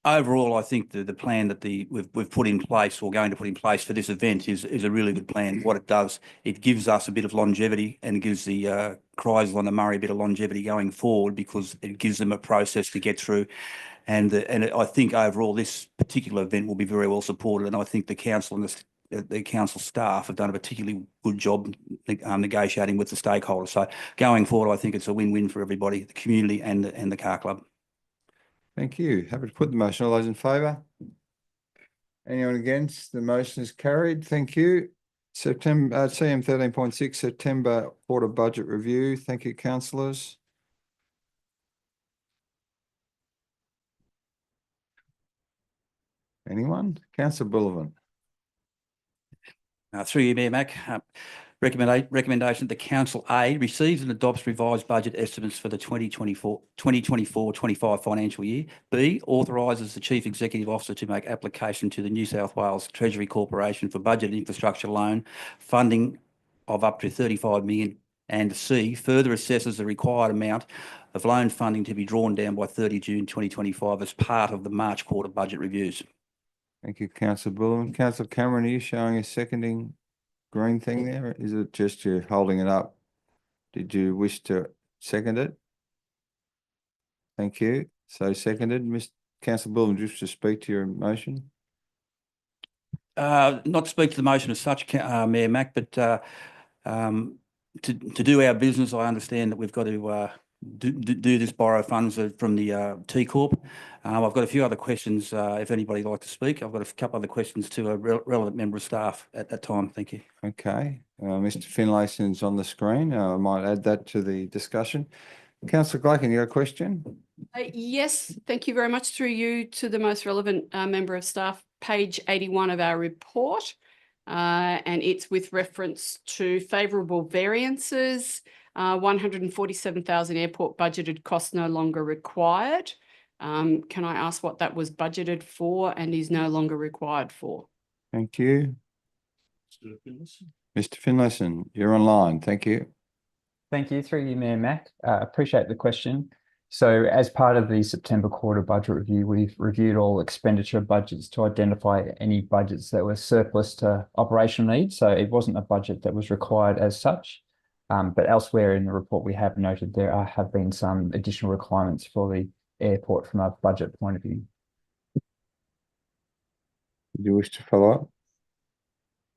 Overall, I think the plan that we've put in place, or going to put in place for this event, is a really good plan. What it does, it gives us a bit of longevity, and it gives the Chrysler on the Murray a bit of longevity going forward, because it gives them a process to get through. And I think overall this particular event will be very well supported, and I think the council the council staff have done a particularly good job negotiating with the stakeholders. So going forward, I think it's a win-win for everybody, the community and the car club. Thank you. Happy to put the motion. All those in favour? Anyone against? The motion is carried. Thank you. September, CM 13.6, September Quarter Budget Review. Thank you, councillors. Anyone? Councillor Bullivant. Through you, Mayor Mac, recommendation that the Council A receives and adopts revised budget estimates for the 2024-25 financial year. B, authorises the Chief Executive Officer to make application to the New South Wales Treasury Corporation for budget infrastructure loan funding of up to 35 million. And C, further assesses the required amount of loan funding to be drawn down by 30 June 2025 as part of the March quarter budget reviews. Thank you, Councillor Bullivant. Councillor Cameron, are you showing a seconding green thing there? Is it just you holding it up? Did you wish to second it? Thank you. So seconded. Councillor Bullivant, just to speak to your motion. Not to speak to the motion as such, Mayor Mac, but to do our business, I understand that we've got to do this borrow funds from the T Corp. I've got a few other questions if anybody would like to speak. I've got a couple other questions to a relevant member of staff at that time. Thank you. Okay. Mr. Finlayson's on the screen. I might add that to the discussion. Councillor Glaken, you got a question? Yes, thank you very much. Through you to the most relevant member of staff, page 81 of our report. And it's with reference to favourable variances, 147,000 airport budgeted costs no longer required. Can I ask what that was budgeted for and is no longer required for? Thank you. Mr. Finlayson, you're online. Thank you. Thank you. Through you, Mayor Mac. Appreciate the question. So as part of the September quarter budget review, we've reviewed all expenditure budgets to identify any budgets that were surplus to operational needs. So it wasn't a budget that was required as such. But elsewhere in the report, we have noted there have been some additional requirements for the airport from a budget point of view. Do you wish to follow up?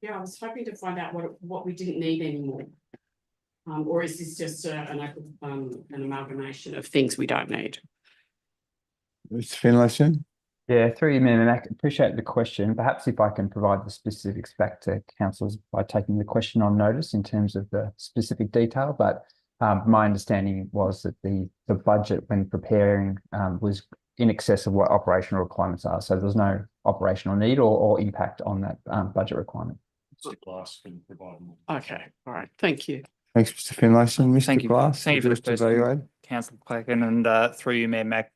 Yeah, I was hoping to find out what we didn't need anymore. Or is this just an amalgamation of things we don't need? Mr. Finlayson? Yeah, through you, Mayor Mac. Appreciate the question. Perhaps if I can provide the specifics back to councillors by taking the question on notice in terms of the specific detail. But my understanding was that the budget when preparing was in excess of what operational requirements are. So there's no operational need or impact on that budget requirement. Mr. Glass can provide more. Okay, all right, thank you. Thanks, Mr. Finlayson. Thank Mr. you. Glass? Thank you for just the question, evaluate. Councillor Clacken, and through you, Mayor Mac.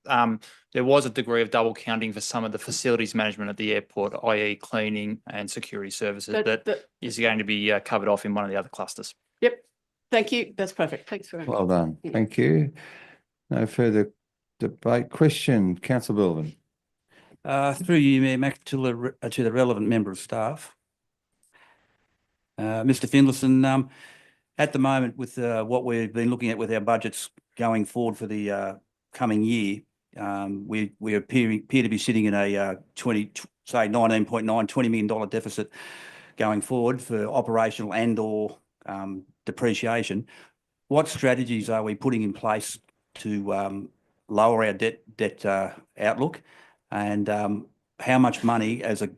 There was a degree of double counting for some of the facilities management at the airport, i.e. cleaning and security services that is going to be covered off in one of the other clusters. Yep, thank you. That's perfect. Thanks very much. Well done. Thank you. No further debate. Question, Councillor Bullivant. Through you, Mayor Mac, to the relevant member of staff. Mr. Finlayson, at the moment with what we've been looking at with our budgets going forward for the coming year, we appear to be sitting in a $20 million deficit going forward for operational and or depreciation. What strategies are we putting in place to lower our debt outlook, and how much money as a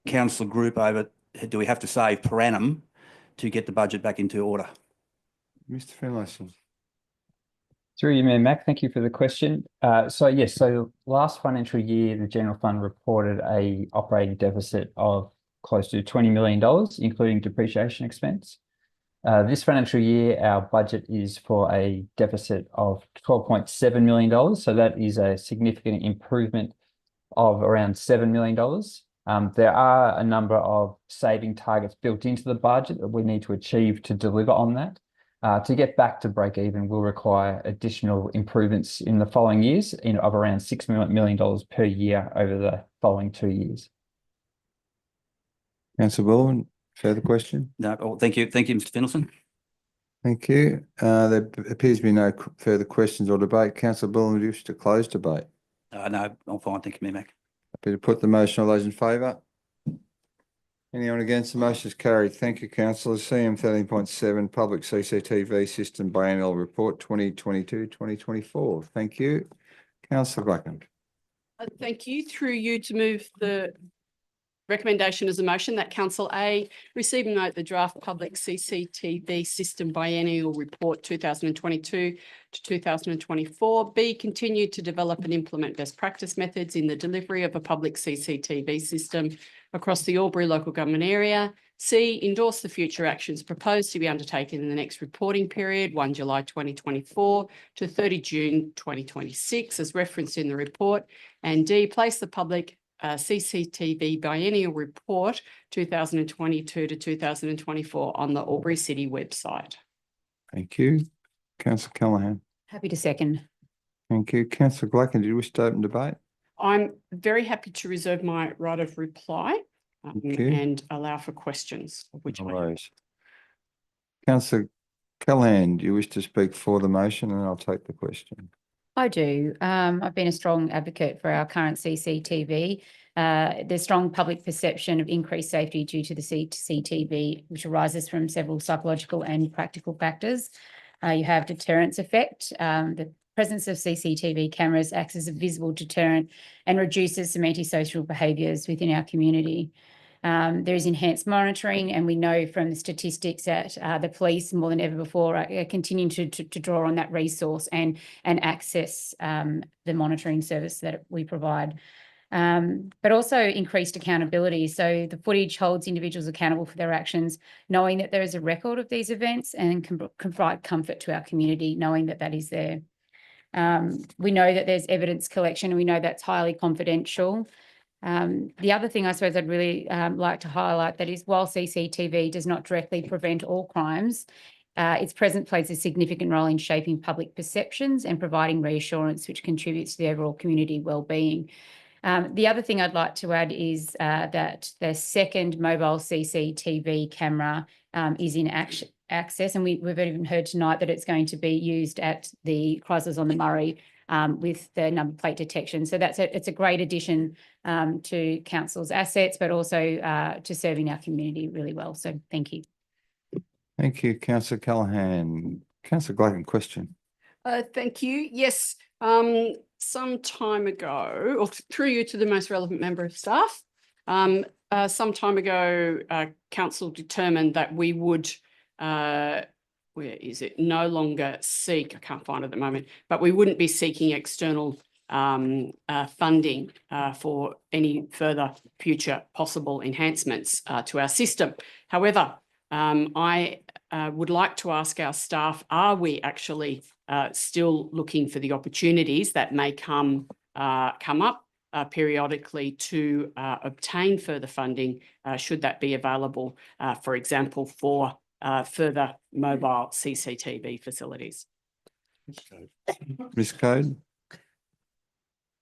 council group do we have to save per annum to get the budget back into order? Mr. Finlayson. Through you, Mayor Mac, thank you for the question. So last financial year, the General Fund reported a operating deficit of close to $20 million, including depreciation expense. This financial year, our budget is for a deficit of $12.7 million. So that is a significant improvement of around $7 million. There are a number of saving targets built into the budget that we need to achieve to deliver on that. To get back to break even will require additional improvements in the following years of around $6 million per year over the following 2 years. Councillor Bullivant, further question? No, thank you. Thank you, Mr. Finlayson. Thank you. There appears to be no further questions or debate. Councillor Bullivant, do you wish to close debate? No, I'm fine. Thank you, Mayor Mac. Happy to put the motion. All those in favour? Anyone against the motion is carried. Thank you, councillors. CM 13.7 Public CCTV System Biennial Report 2022-2024. Thank you. Councillor Blackland. Thank you. Through you to move the recommendation as a motion that Council A receive and note the draft public CCTV system biennial report 2022 to 2024. B, continue to develop and implement best practice methods in the delivery of a public CCTV system across the Albury local government area. C, endorse the future actions proposed to be undertaken in the next reporting period, 1 July 2024 to 30 June 2026, as referenced in the report. And D, place the public CCTV Biennial Report 2022 to 2024 on the Albury City website. Thank you. Councillor Callaghan. Happy to second. Thank you. Councillor Blackland, do you wish to open debate? I'm very happy to reserve my right of reply and allow for questions. Which No worries. Councillor Callaghan, do you wish to speak for the motion, and I'll take the question? I do. I've been a strong advocate for our current CCTV. There's strong public perception of increased safety due to the CCTV, which arises from several psychological and practical factors. You have deterrence effect. The presence of CCTV cameras acts as a visible deterrent and reduces some antisocial behaviours within our community. There is enhanced monitoring, and we know from the statistics that the police, more than ever before, are continuing to draw on that resource and access the monitoring service that we provide. But also increased accountability. So the footage holds individuals accountable for their actions, knowing that there is a record of these events, and can provide comfort to our community, knowing that that is there. We know that there's evidence collection, and we know that's highly confidential. The other thing I suppose I'd really like to highlight that is, while CCTV does not directly prevent all crimes, its presence plays a significant role in shaping public perceptions and providing reassurance, which contributes to the overall community wellbeing. The other thing I'd like to add is that the second mobile CCTV camera is in access, and we've even heard tonight that it's going to be used at the Chrysalis on the Murray with the number plate detection. So it's a great addition to council's assets, but also to serving our community really well. So thank you. Thank you, Councillor Callaghan. Councillor Blackland, question. Thank you. Yes, some time ago, or through you to the most relevant member of staff, some time ago, council determined that we would, where is it, no longer seek, I can't find it at the moment, but we wouldn't be seeking external funding for any further future possible enhancements to our system. However, I would like to ask our staff, are we actually still looking for the opportunities that may come up periodically to obtain further funding, should that be available, for example, for further mobile CCTV facilities? Ms. Code.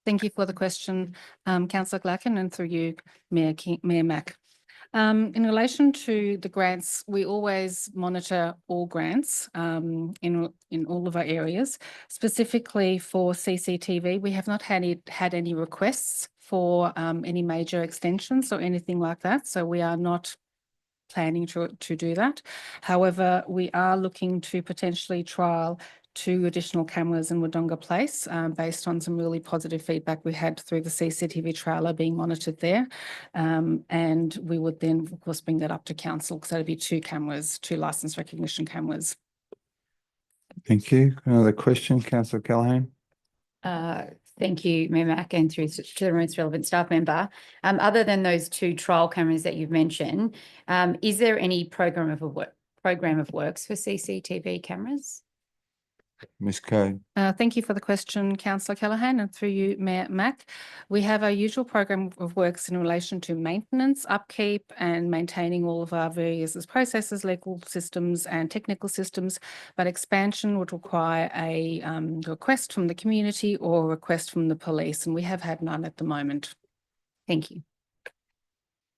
Thank you for the question, Councillor Glacken, and through you, Mayor Mack. In relation to the grants, we always monitor all grants in all of our areas. Specifically for CCTV, we have not had any requests for any major extensions or anything like that, so we are not planning to do that. However, we are looking to potentially trial 2 additional cameras in Wodonga Place based on some really positive feedback we had through the CCTV trailer being monitored there. And we would then, of course, bring that up to council. So it'd be 2 cameras, 2 licence recognition cameras. Thank you. Another question, Councillor Callaghan. Thank you, Mayor Mack, and through to the most relevant staff member. Other than those 2 trial cameras that you've mentioned, is there any program of works for CCTV cameras? Ms. Code. Thank you for the question, Councillor Callaghan, and through you, Mayor Mack. We have our usual program of works in relation to maintenance, upkeep, and maintaining all of our various processes, legal systems and technical systems, but expansion would require a request from the community or a request from the police, and we have had none at the moment. Thank you.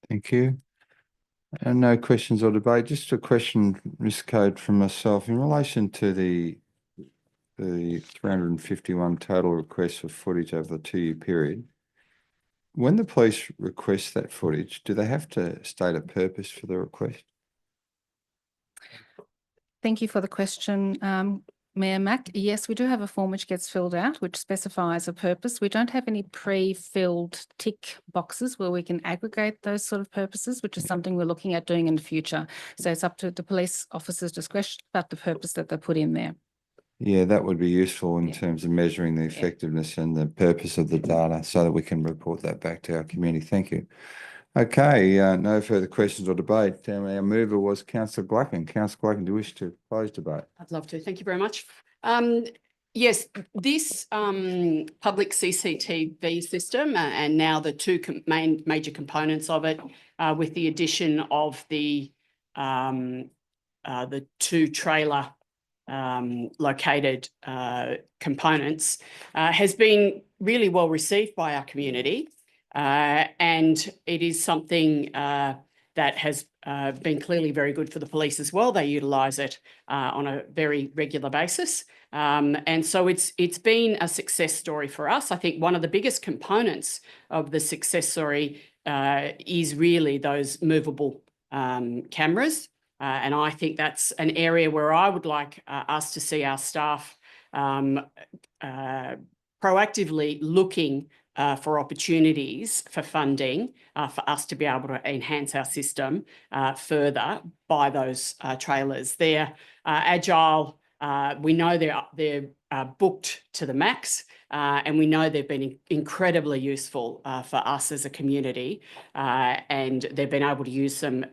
Thank you. And no questions or debate. Just a question, Ms. Code, from myself in relation to the 351 total requests for footage over the 2-year period. when the police request that footage, do they have to state a purpose for the request? Thank you for the question, Mayor Mack. Yes, we do have a form which gets filled out, which specifies a purpose. We don't have any pre-filled tick boxes where we can aggregate those sort of purposes, which is something we're looking at doing in the future. So it's up to the police officer's discretion about the purpose that they put in there. Yeah, that would be useful in Yeah. terms of measuring the effectiveness and the purpose of the data so that we can report that back to our community. Thank you. Okay, no further questions or debate. Our mover was Councillor Gluckin. Councillor Gluckin, do you wish to close debate? I'd love to. Thank you very much. Yes, this public CCTV system and now the two major components of it, with the addition of the two trailer located components, has been really well received by our community. And it is something that has been clearly very good for the police as well. They utilise it on a very regular basis. And so it's been a success story for us. I think one of the biggest components of the success story is really those movable cameras. And I think that's an area where I would like us to see our staff proactively looking for opportunities for funding for us to be able to enhance our system further by those trailers. They're agile. We know they're booked to the max, and we know they've been incredibly useful for us as a community, and they've been able to use them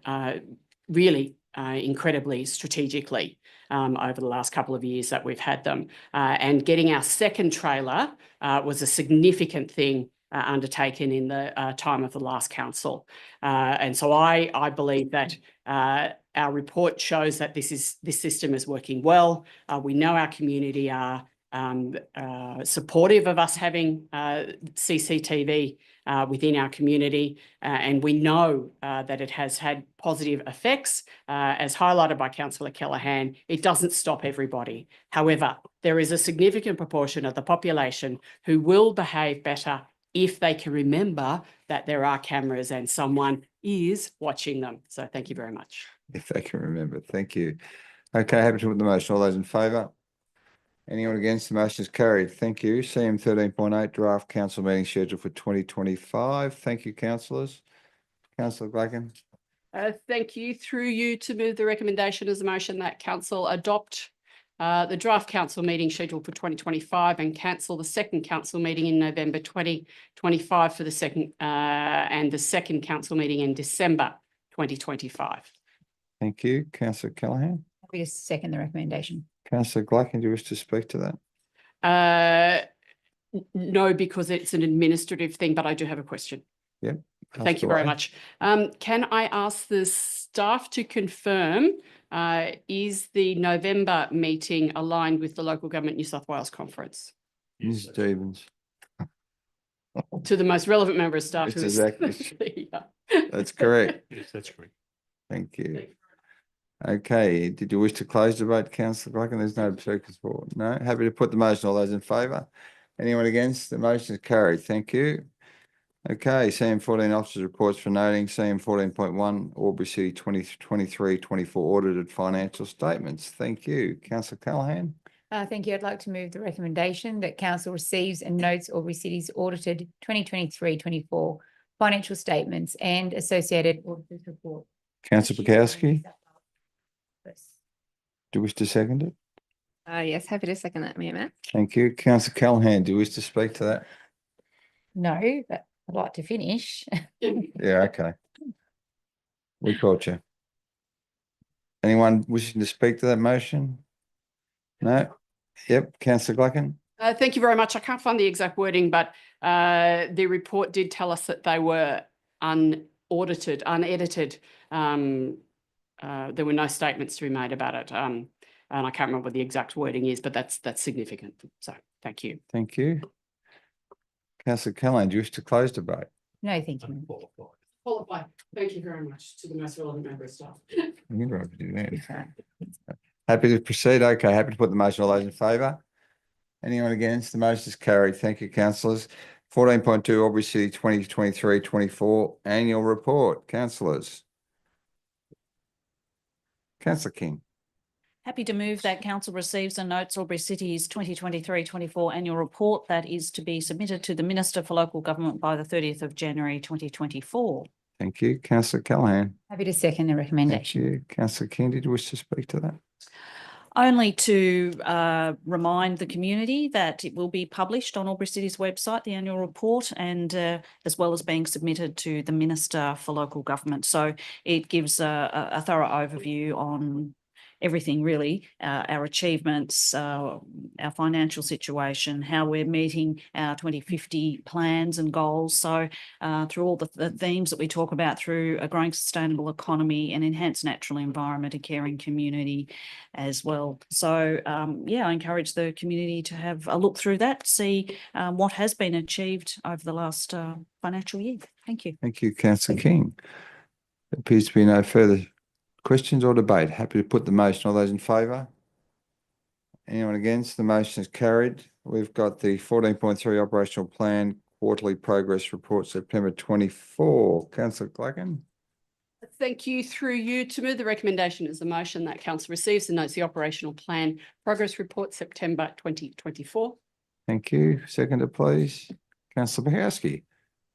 really incredibly strategically over the last couple of years that we've had them. And getting our second trailer was a significant thing undertaken in the time of the last council. And so I believe that our report shows that this system is working well. We know our community are supportive of us having CCTV within our community, and we know that it has had positive effects, as highlighted by Councillor Callaghan. It doesn't stop everybody. However, there is a significant proportion of the population who will behave better if they can remember that there are cameras and someone is watching them. So thank you very much. If they can remember. Thank you. Okay, happy to put the motion. All those in favour? Anyone against? The motion is carried. Thank you. CM 13.8 draft council meeting scheduled for 2025. Thank you, councillors. Councillor Gluckin. Thank you. Through you to move the recommendation as a motion that council adopt the draft council meeting scheduled for 2025 and cancel the second council meeting in November 2025 for the second and the second council meeting in December 2025. Thank you. Councillor Callaghan. Happy to second the recommendation. Councillor Gluckin, do you wish to speak to that? No, because it's an administrative thing, but I do have a question. Yep. Thank you very much. Can I ask the staff to confirm, is the November meeting aligned with the Local Government New South Wales Conference? Ms. Stevens. To the most relevant member of staff. It's who is exactly. here. That's correct. Yes, that's correct. Thank you. Okay, did you wish to close debate, Councillor Gluckin? There's no speakers for. No, happy to put the motion. All those in favour? Anyone against? The motion is carried. Thank you. Okay, CM 14 officers reports for noting. CM 14.1 Albury City 2023-24 audited financial statements. Thank you. Councillor Callaghan. Thank you. I'd like to move the recommendation that council receives and notes Albury City's audited 2023-24 financial statements and associated auditors report. Councillor Bukowski. Do you wish to second it? Yes, happy to second that, Mayor Mack. Thank you. Councillor Callaghan, do you wish to speak to that? No, but I'd like to finish. Yeah, okay. We caught you. Anyone wishing to speak to that motion? No? Yep, Councillor Gluckin. Thank you very much. I can't find the exact wording, but the report did tell us that they were unaudited, unedited. There were no statements to be made about it. And I can't remember what the exact wording is, but that's significant. So thank you. Thank you. Councillor Callaghan, do you wish to close debate? No, thank you. Qualified. Thank you very much to the most relevant member of staff. You're right to do that. Happy to proceed. Okay, happy to put the motion. All those in favour? Anyone against? The motion is carried. Thank you, councillors. 14.2 Albury City 2023-24 annual report. Councillors. Councillor King. Happy to move that council receives and notes Albury City's 2023-24 annual report that is to be submitted to the Minister for Local Government by the 30th of January 2024. Thank you. Councillor Callaghan. Happy to second the Thank recommendation. you. Councillor King, did you wish to speak to that? Only to remind the community that it will be published on Albury City's website, the annual report, and as well as being submitted to the Minister for Local Government. So it gives a thorough overview on everything really, our achievements, our financial situation, how we're meeting our 2050 plans and goals. So through all the themes that we talk about through a growing sustainable economy and enhanced natural environment, a caring community as well. So yeah, I encourage the community to have a look through that, see what has been achieved over the last financial year. Thank you. Thank you, Councillor King. There appears to be no further questions or debate. Happy to put the motion. All those in favour? Anyone against? The motion is carried. We've got the 14.3 operational plan quarterly progress report, September 24. Councillor Clacken. Thank you. Through you to move the recommendation as a motion that council receives and notes the operational plan progress report, September 2024. Thank you. Seconder, please. Councillor Bachowski.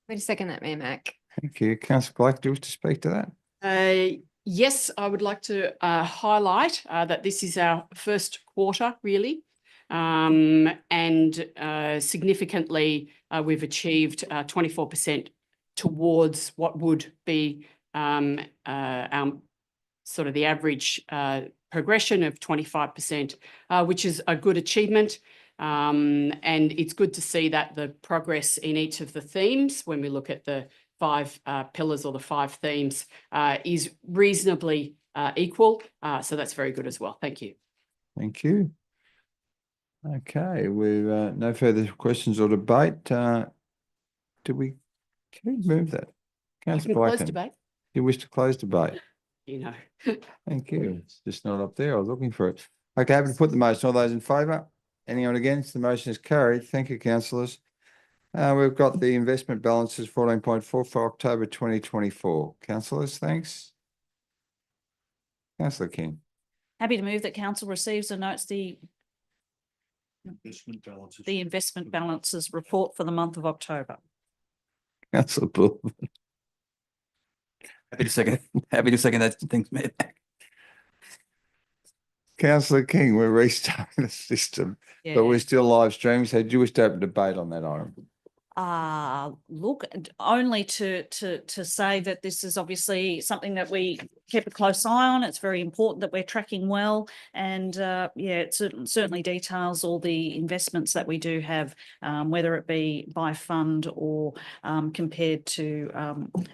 Wait a second, that Mayor Mac. Thank you. Councillor Clark, do you wish to speak to that? Yes, I would like to highlight that this is our first quarter, really, and significantly, we've achieved 24% towards what would be our sort of the average progression of 25%, which is a good achievement. And it's good to see that the progress in each of the themes, when we look at the 5 pillars or the 5 themes, is reasonably equal. So that's very good as well. Thank you. Thank you. Okay, we've no further questions or debate. Can we move that? Councillor Close Blacken, debate. do you wish to close debate? You know. Thank you. It's just not up there. I was looking for it. Okay, happy to put the motion. All those in favour? Anyone against? The motion is carried. Thank you, councillors. We've got the investment balances 14.4 for October 2024. Councillors, thanks. Councillor King. Happy to move that council receives and notes the investment balances report for the month of October. Councillor Bull. Happy to second that. Thanks, Mayor. Councillor King, we're restarting the system, but we're still live streaming. So do you wish to open debate on that item? Look, only to say that this is obviously something that we keep a close eye on. It's very important that we're tracking well, and yeah, it certainly details all the investments that we do have, whether it be by fund or compared to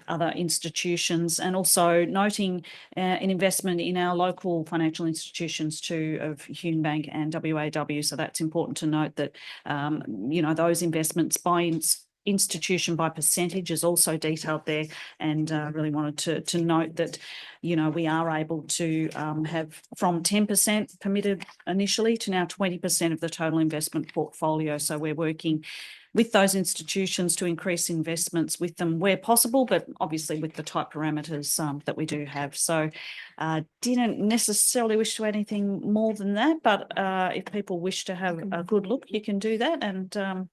other institutions, and also noting an investment in our local financial institutions too of Hume Bank and WAW. So that's important to note that you know, those investments by institution by percentage is also detailed there, and really wanted to note that, you know, we are able to have from 10% permitted initially to now 20% of the total investment portfolio. So we're working with those institutions to increase investments with them where possible, but obviously with the tight parameters that we do have. So didn't necessarily wish to add anything more than that, but if people wish to have a good look, you can do that, and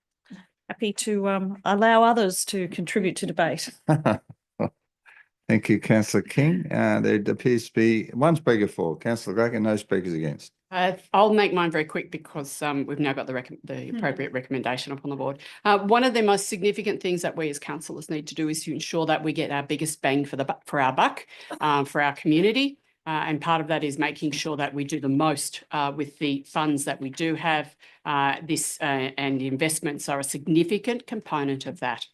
happy to allow others to contribute to debate. Thank you, Councillor King. There appears to be one speaker for. Councillor Gracken, no speakers against. I'll make mine very quick because we've now got the appropriate recommendation up on the board. One of the most significant things that we as councillors need to do is to ensure that we get our biggest bang for our buck for our community. And part of that is making sure that we do the most with the funds that we do have. And investments are a significant component of that.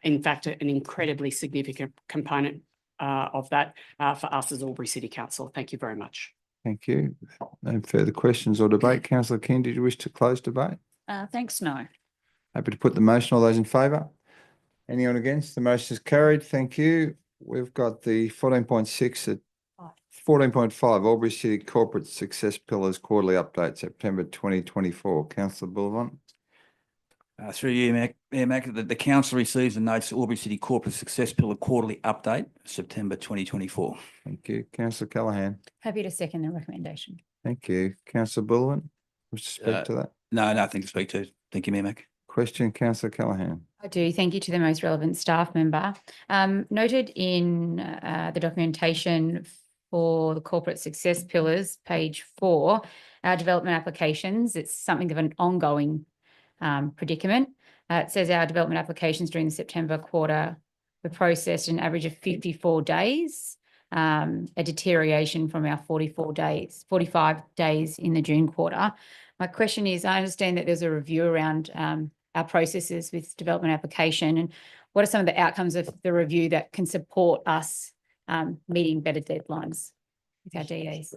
In fact, an incredibly significant component of that for us as Albury City Council. Thank you very much. Thank you. No further questions or debate. Councillor King, did you wish to close debate? Thanks, no. Happy to put the motion. All those in favour? Anyone against? The motion is carried. Thank you. We've got the 14.6 at 14.5 Albury City Corporate Success Pillars Quarterly Update, September 2024. Councillor Bullivant. Through you, Mayor Mac, the council receives and notes the Albury City Corporate Success Pillar quarterly update, September 2024. Thank you. Councillor Callaghan. Happy to second the recommendation. Thank you. Councillor Bullman, wish to speak to that? No, nothing to speak to. Thank you, Mayor Mac. Question, Councillor Callaghan. I do. Thank you to the most relevant staff member. Noted in the documentation for the corporate success pillars, page 4, our development applications, it's something of an ongoing predicament. It says our development applications during the September quarter were processed an average of 54 days, a deterioration from our 45 days in the June quarter. My question is, I understand that there's a review around our processes with development application, and what are some of the outcomes of the review that can support us meeting better deadlines with our DAs?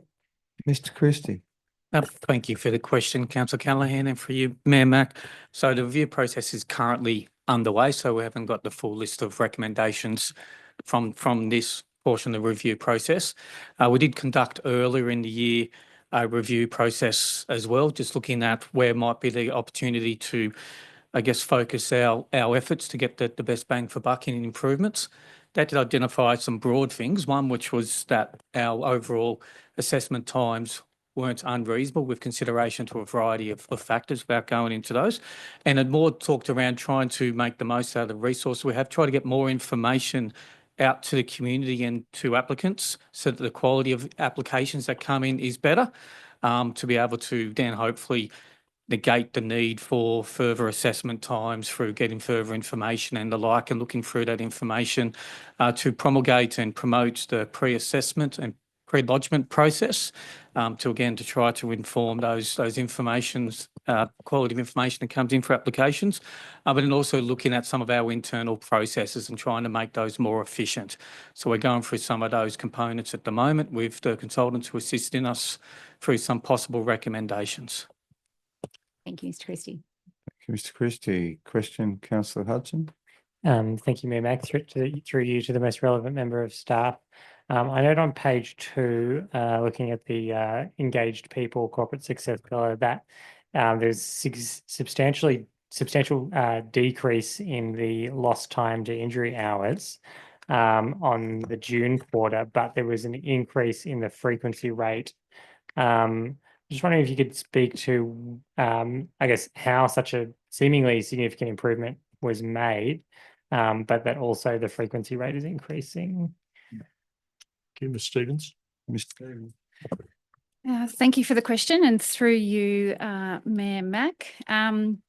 Mr. Christie. Thank you for the question, Councillor Callaghan, and for you, Mayor Mac. So the review process is currently underway, so we haven't got the full list of recommendations from this portion of the review process. We did conduct earlier in the year a review process as well, just looking at where might be the opportunity to, I guess, focus our efforts to get the best bang for buck in improvements. That did identify some broad things, one which was that our overall assessment times weren't unreasonable with consideration to a variety of factors without going into those. And it more talked around trying to make the most out of the resource we have, try to get more information out to the community and to applicants so that the quality of applications that come in is better, to be able to then hopefully negate the need for further assessment times through getting further information and the like, and looking through that information to promulgate and promote the pre-assessment and pre-lodgement process, to try to inform those informations, quality of information that comes in for applications, but then also looking at some of our internal processes and trying to make those more efficient. So we're going through some of those components at the moment with the consultants who assist in us through some possible recommendations. Thank you, Mr. Christie. Thank you, Mr. Christie. Question, Councillor Hudson. Thank you, Mayor Mac. Through you to the most relevant member of staff. I note on page 2, looking at the engaged people corporate success pillar, that there's substantial decrease in the lost time to injury hours on the June quarter, but there was an increase in the frequency rate. Just wondering if you could speak to, I guess, how such a seemingly significant improvement was made, but that also the frequency rate is increasing. Okay, Ms. Stevens. Ms. Stevens. Thank you for the question, and through you, Mayor Mac. So I'm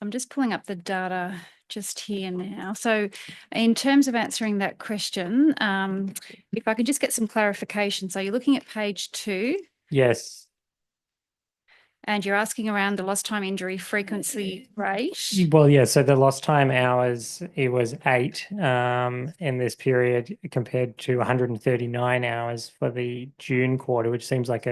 just pulling up the data just here now. So in terms of answering that question, if I could just get some clarification. So you're looking at page 2. Yes. And you're asking around the lost time injury frequency rate. Well, yeah, so the lost time hours, it was 8 in this period compared to 139 hours for the June quarter, which seems like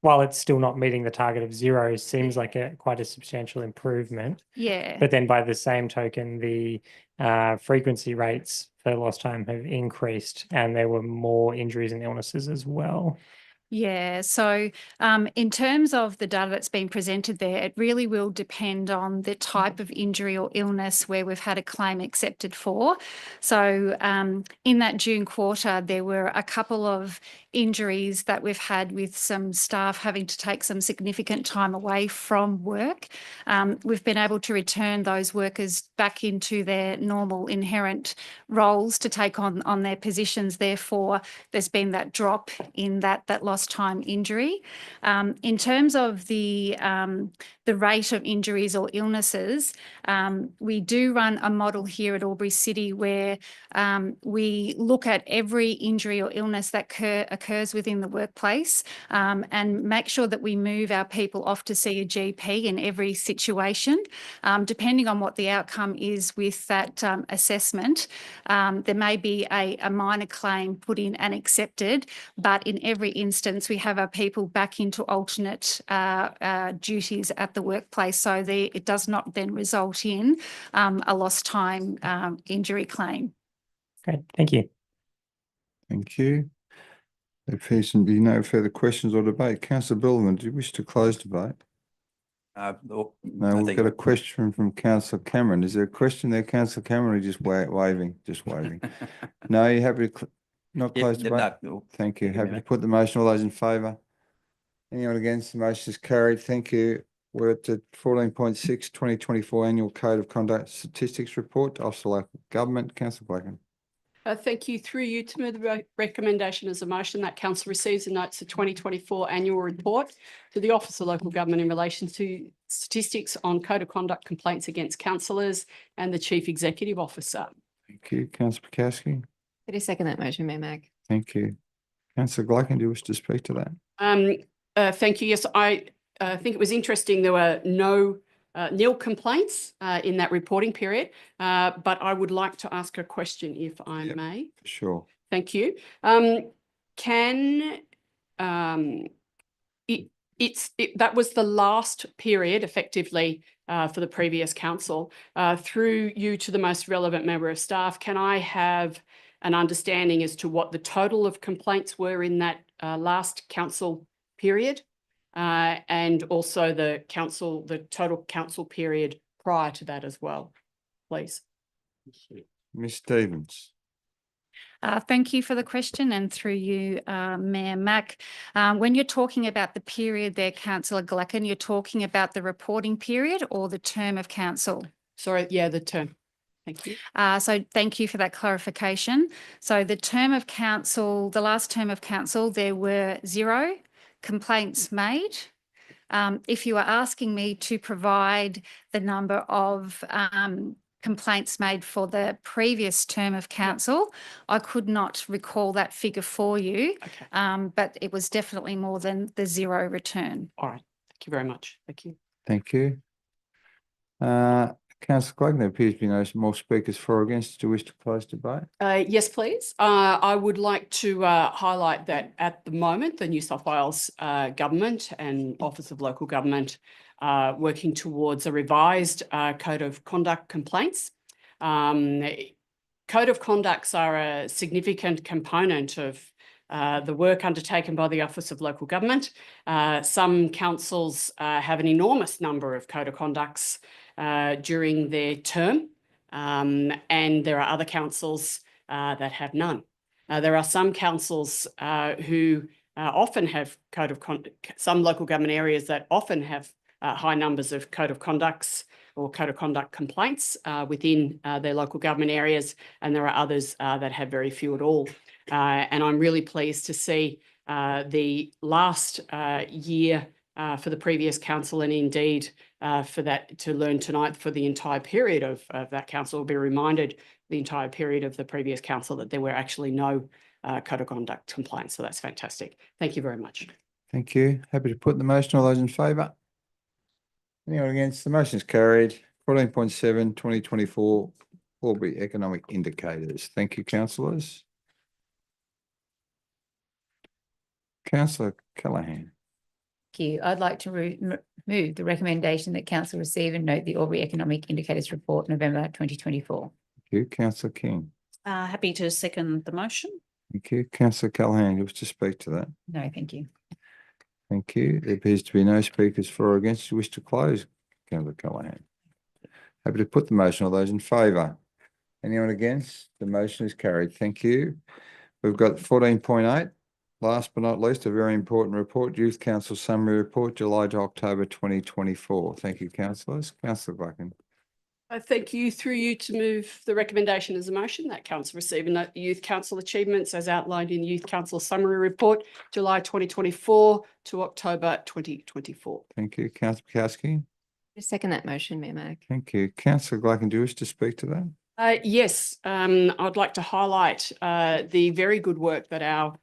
while it's still not meeting the target of 0, seems like quite a substantial improvement. Yeah. But then by the same token, the frequency rates for lost time have increased, and there were more injuries and illnesses as well. Yeah, so in terms of the data that's been presented there, it really will depend on the type of injury or illness where we've had a claim accepted for. So in that June quarter, there were a couple of injuries that we've had with some staff having to take some significant time away from work. We've been able to return those workers back into their normal inherent roles to take on their positions. Therefore, there's been that drop in that lost time injury. In terms of the rate of injuries or illnesses, we do run a model here at Albury City where we look at every injury or illness that occurs within the workplace and make sure that we move our people off to see a GP in every situation. Depending on what the outcome is with that assessment, there may be a minor claim put in and accepted, but in every instance we have our people back into alternate duties at the workplace, so it does not then result in a lost time injury claim. Great, thank you. Thank you. There appears to be no further questions or debate. Councillor Billman, do you wish to close debate? No, we've got a question from Councillor Cameron. Is there a question there, Councillor Cameron, or just waving, just waving? No, you happy to not close debate? No. Thank you. Thank you, Happy to Mayor. put the motion. All those in favour? Anyone against? The motion is carried. Thank you. We're at the 14.6 2024 Annual Code of Conduct Statistics Report, Office of Local Government. Councillor Blacken. Thank you. Through you to move the recommendation as a motion that council receives and notes the 2024 annual report to the Office of Local Government in relation to statistics on code of conduct complaints against councillors and the Chief Executive Officer. Thank you. Councillor Bukowski. Could I second that motion, Mayor Mac? Thank you. Councillor Blacken, do you wish to speak to that? Thank you. Yes, I think it was interesting. There were no nil complaints in that reporting period, but I would like to ask a question if I may. Sure. Thank you. That was the last period effectively for the previous council. Through you to the most relevant member of staff, can I have an understanding as to what the total of complaints were in that last council period? And also the total council period prior to that as well, please. Ms Stevens. Thank you for the question, and through you, Mayor Mac. When you're talking about the period there, Councillor Glacken, you're talking about the reporting period or the term of council? Sorry, yeah, the term. Thank you. So thank you for that clarification. So the term of council, the last term of council, there were 0 complaints made. If you are asking me to provide the number of complaints made for the previous term of council, I could not recall that figure for you, but it was definitely more than the 0 return. All right. Thank you very much. Thank you. Thank you. Councillor Glacken, there appears to be no more speakers for or against. Do you wish to close debate? Yes, please. I would like to highlight that at the moment, the New South Wales Government and Office of Local Government are working towards a revised Code of Conduct complaints. Code of Conducts are a significant component of the work undertaken by the Office of Local Government. Some councils have an enormous number of Code of Conducts during their term, and there are other councils that have none. There are some councils who often have some local government areas that often have high numbers of Code of Conducts or Code of Conduct complaints within their local government areas, and there are others that have very few at all. And I'm really pleased to see the last year for the previous council, and indeed for that to learn tonight for the entire period of that council, will be reminded the entire period of the previous council that there were actually no Code of Conduct complaints. So that's fantastic. Thank you very much. Thank you. Happy to put the motion. All those in favour? Anyone against? The motion is carried. 14.7 2024 Albury Economic Indicators. Thank you, councillors. Councillor Callaghan. Thank you. I'd like to move the recommendation that council receive and note the Albury Economic Indicators Report, November 2024. Thank you. Councillor King. Happy to second the motion. Thank you. Councillor Callaghan, you wish to speak to that? No, thank you. Thank you. There appears to be no speakers for or against. You wish to close, Councillor Callaghan? Happy to put the motion. All those in favour? Anyone against? The motion is carried. Thank you. We've got 14.8. Last but not least, a very important report, Youth Council Summary Report, July to October 2024. Thank you, councillors. Councillor Blacken. Thank you. Through you to move the recommendation as a motion that council receive and note the Youth Council achievements as outlined in the Youth Council Summary Report, July 2024 to October 2024. Thank you. Councillor Bukowski. I second that motion, Mayor Mac. Thank you. Councillor Glacken, do you wish to speak to that? Yes, I'd like to highlight the very good work that our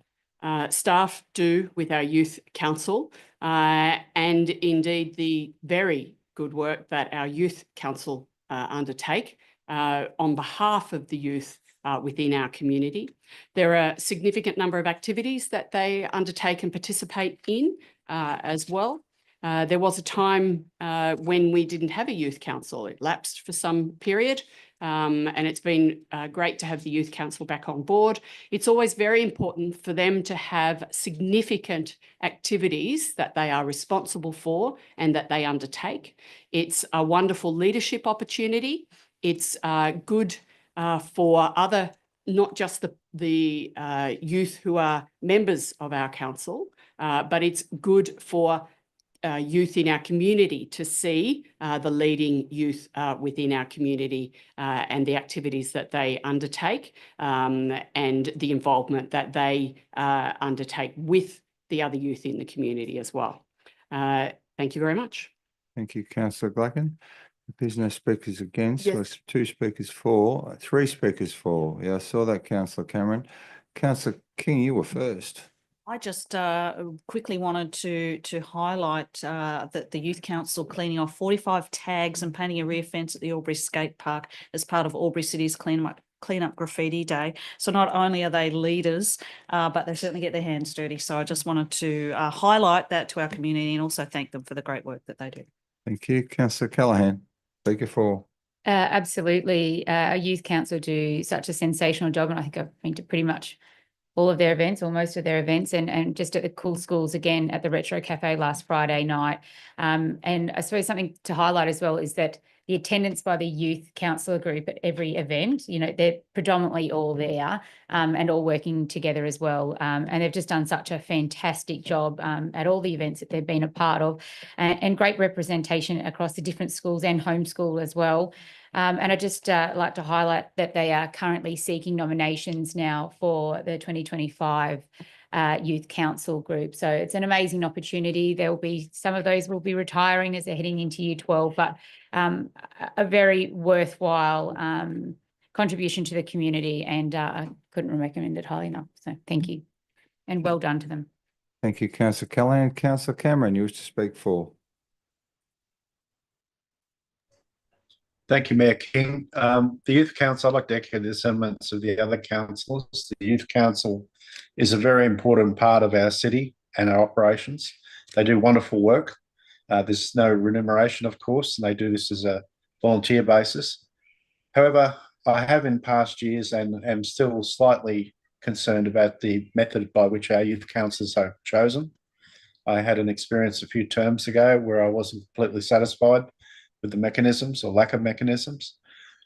staff do with our Youth Council and indeed the very good work that our Youth Council undertake on behalf of the youth within our community. There are a significant number of activities that they undertake and participate in as well. There was a time when we didn't have a youth council. It lapsed for some period. And it's been great to have the Youth Council back on board. It's always very important for them to have significant activities that they are responsible for and that they undertake. It's a wonderful leadership opportunity. It's good for other, not just the youth who are members of our council, but it's good for youth in our community to see the leading youth within our community and the activities that they undertake and the involvement that they undertake with the other youth in the community as well. Thank you very much. Thank you, Councillor Glacken. If there's no speakers against, Yes. there's 2 speakers for, 3 speakers for. Yeah, I saw that, Councillor Cameron. Councillor King, you were first. I just quickly wanted to highlight that the Youth Council cleaning off 45 tags and painting a rear fence at the Albury Skate Park as part of Albury City's Clean Up Graffiti Day. So not only are they leaders, but they certainly get their hands dirty. So I just wanted to highlight that to our community and also thank them for the great work that they do. Thank you, Councillor Callaghan. Speaker 4. Absolutely. Our youth council do such a sensational job, and I think I've been to pretty much all of their events or most of their events, and just at the Cool Schools again at the Retro Cafe last Friday night. And I suppose something to highlight as well is that the attendance by the youth councillor group at every event, you know, they're predominantly all there and all working together as well. And they've just done such a fantastic job at all the events that they've been a part of, and great representation across the different schools and homeschool as well. And I just like to highlight that they are currently seeking nominations now for the 2025 Youth Council group. So it's an amazing opportunity. There will be some of those will be retiring as they're heading into Year 12, but a very worthwhile contribution to the community, and I couldn't recommend it highly enough. So thank you, and well done to them. Thank you, Councillor Callaghan. Councillor Cameron, you wish to speak for. Thank you, Mayor King. The Youth Council, I'd like to echo the sentiments of the other councillors. The Youth Council is a very important part of our city and our operations. They do wonderful work. There's no remuneration, of course, and they do this as a volunteer basis. However, I have in past years and am still slightly concerned about the method by which our youth councillors are chosen. I had an experience a few terms ago where I wasn't completely satisfied with the mechanisms or lack of mechanisms.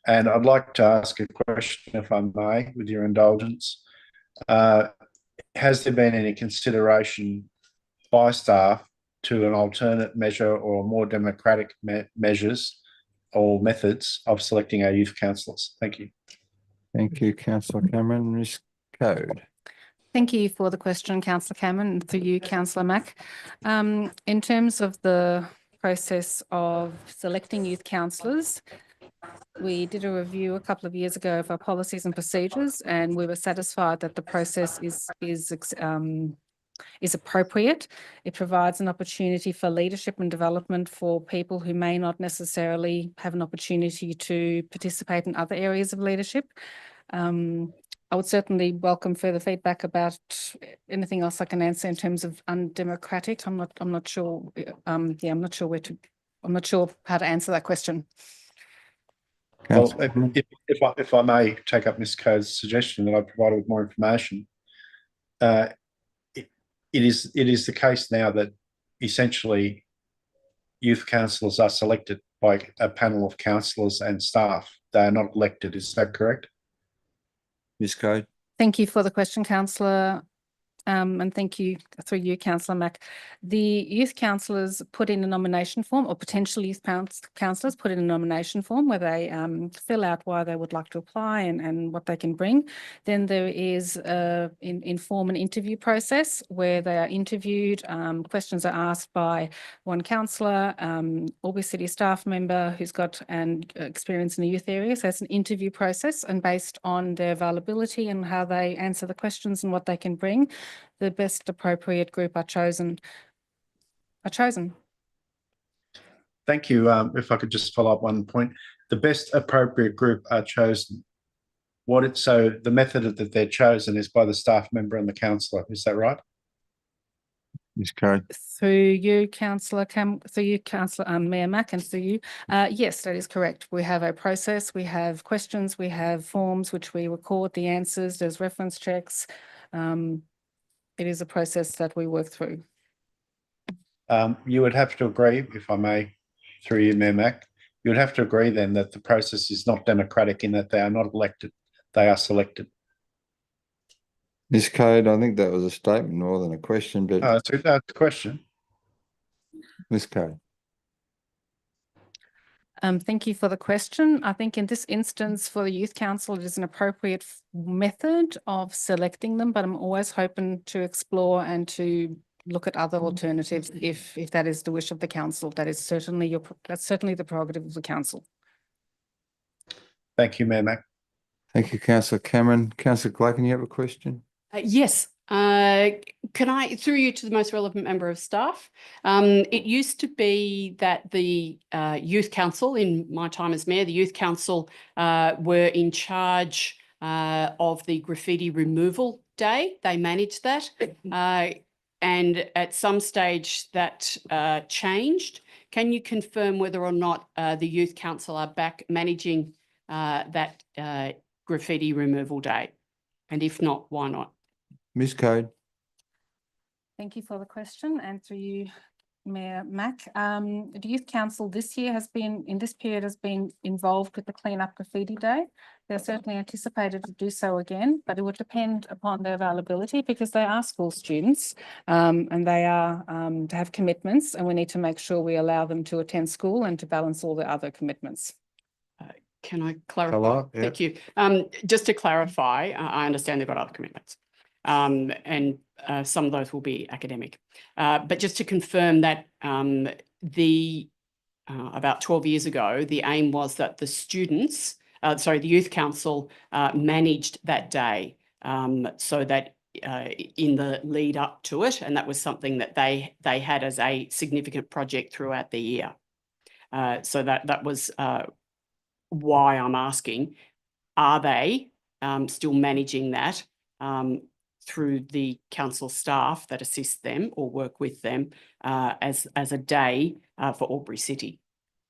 And I'd like to ask a question, if I may, with your indulgence. Has there been any consideration by staff to an alternate measure or more democratic measures or methods of selecting our youth councillors? Thank you. Thank you, Councillor Cameron. Ms. Code. Thank you for the question, Councillor Cameron, and through you, Councillor Mack. In terms of the process of selecting youth councillors, we did a review a couple of years ago of our policies and procedures, and we were satisfied that the process is appropriate. It provides an opportunity for leadership and development for people who may not necessarily have an opportunity to participate in other areas of leadership. I would certainly welcome further feedback about anything else I can answer in terms of undemocratic. I'm not sure. I'm not sure how to answer that question. Well, if I may take up Ms. Coe's suggestion that I provide with more information, it is the case now that essentially youth councillors are selected by a panel of councillors and staff. They are not elected. Is that correct? Ms. Code. Thank you for the question, Councillor. And thank you through you, Councillor Mack. The youth councillors put in a nomination form, or potential youth councillors put in a nomination form where they fill out why they would like to apply and what they can bring. Then there is an inform and interview process where they are interviewed. Questions are asked by one councillor, Albury City staff member who's got an experience in the youth area. So it's an interview process, and based on their availability and how they answer the questions and what they can bring, the best appropriate group are chosen. Thank you. If I could just follow up one point. The best appropriate group are chosen. So the method that they're chosen is by the staff member and the councillor. Is that right? Ms. Code. Through you, Mayor Mack, and through you. Yes, that is correct. We have a process, we have questions, we have forms which we record the answers, there's reference checks. It is a process that we work through. You would have to agree, if I may, through you, Mayor Mack, you would have to agree then that the process is not democratic in that they are not elected, they are selected. Ms. Code, I think that was a statement more than a question, but It's a question. Ms. Code. Thank you for the question. I think in this instance for the Youth Council, it is an appropriate method of selecting them, but I'm always hoping to explore and to look at other alternatives if that is the wish of the council. That is certainly that's certainly the prerogative of the council. Thank you, Mayor Mack. Thank you, Councillor Cameron. Councillor Glacken, you have a question? Yes. Can I, through you to the most relevant member of staff, it used to be that the Youth Council, in my time as Mayor, the Youth Council were in charge of the graffiti removal day. They managed that. And at some stage that changed. Can you confirm whether or not the Youth Council are back managing that graffiti removal day? And if not, why not? Ms. Code. Thank you for the question, and through you, Mayor Mack. The Youth Council this year in this period has been involved with the Clean Up Graffiti Day. They're certainly anticipated to do so again, but it would depend upon their availability because they are school students and they are to have commitments, and we need to make sure we allow them to attend school and to balance all the other commitments. Can I clarify? Hello? Yeah. Thank you. Just to clarify, I understand they've got other commitments. And some of those will be academic. But just to confirm that about 12 years ago, the aim was that the the Youth Council managed that day so that in the lead up to it, and that was something that they had as a significant project throughout the year. So that was why I'm asking, are they still managing that through the council staff that assist them or work with them as a day for Albury City?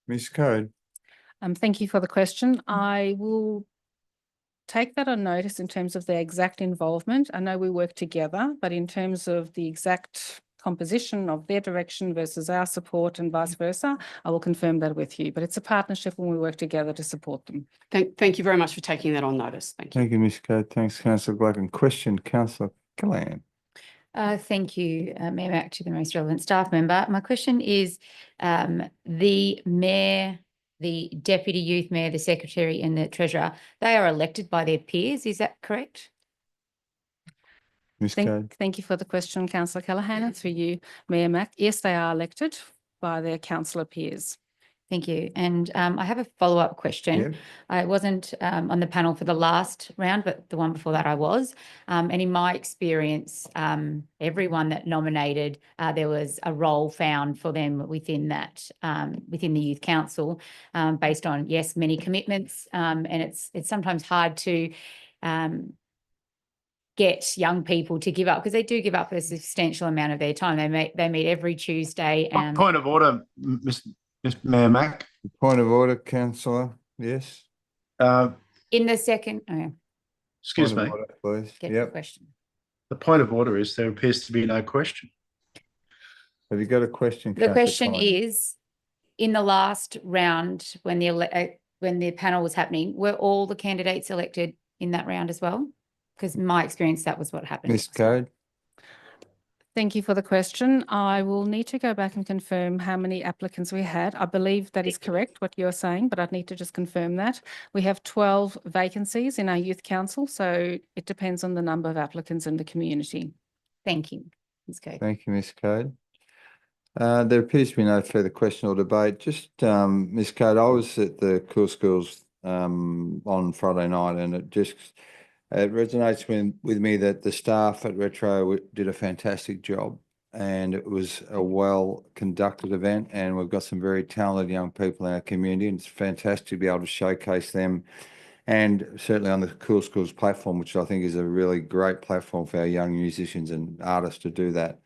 Ms. Code. Thank you for the question. I will take that on notice in terms of their exact involvement. I know we work together, but in terms of the exact composition of their direction versus our support and vice versa, I will confirm that with you. But it's a partnership when we work together to support them. Thank you very much for taking that on notice. Thank you. Thank you, Ms. Code. Thanks, Councillor Glacken. Question, Councillor Callaghan. Thank you, Mayor Mack, to the most relevant staff member. My question is the Mayor, the Deputy Youth Mayor, the Secretary and the Treasurer, they are elected by their peers, is that correct? Ms. Code. Thank you for the question, Councillor Callaghan, and through you, Mayor Mack. Yes, they are elected by their councillor peers. Thank you. And I have a follow-up question. Yeah. I wasn't on the panel for the last round, but the one before that I was. And in my experience, everyone that nominated, there was a role found for them within that, within the Youth Council, based on, yes, many commitments. And it's sometimes hard to get young people to give up because they do give up a substantial amount of their time. They meet every Tuesday. Point of order, Mr. Mayor Mack. Point of order, Councillor. Yes. In the second, Excuse Point me. of order, please. get the Yep. question. The point of order is there appears to be no question. Have you got a question? The Councillor question Callaghan? is, in the last round, when the panel was happening, were all the candidates elected in that round as well? Because in my experience, that was what happened. Ms. Code. Thank you for the question. I will need to go back and confirm how many applicants we had. I believe that is correct, what you're saying, but I'd need to just confirm that. We have 12 vacancies in our Youth Council, so it depends on the number of applicants in the community. Thank you, Ms. Code. Thank you, Ms. Code. There appears to be no further question or debate. Just, Ms. Code, I was at the Cool Schools on Friday night, and it resonates with me that the staff at Retro did a fantastic job, and it was a well-conducted event, and we've got some very talented young people in our community, and it's fantastic to be able to showcase them, and certainly on the Cool Schools platform, which I think is a really great platform for our young musicians and artists to do that.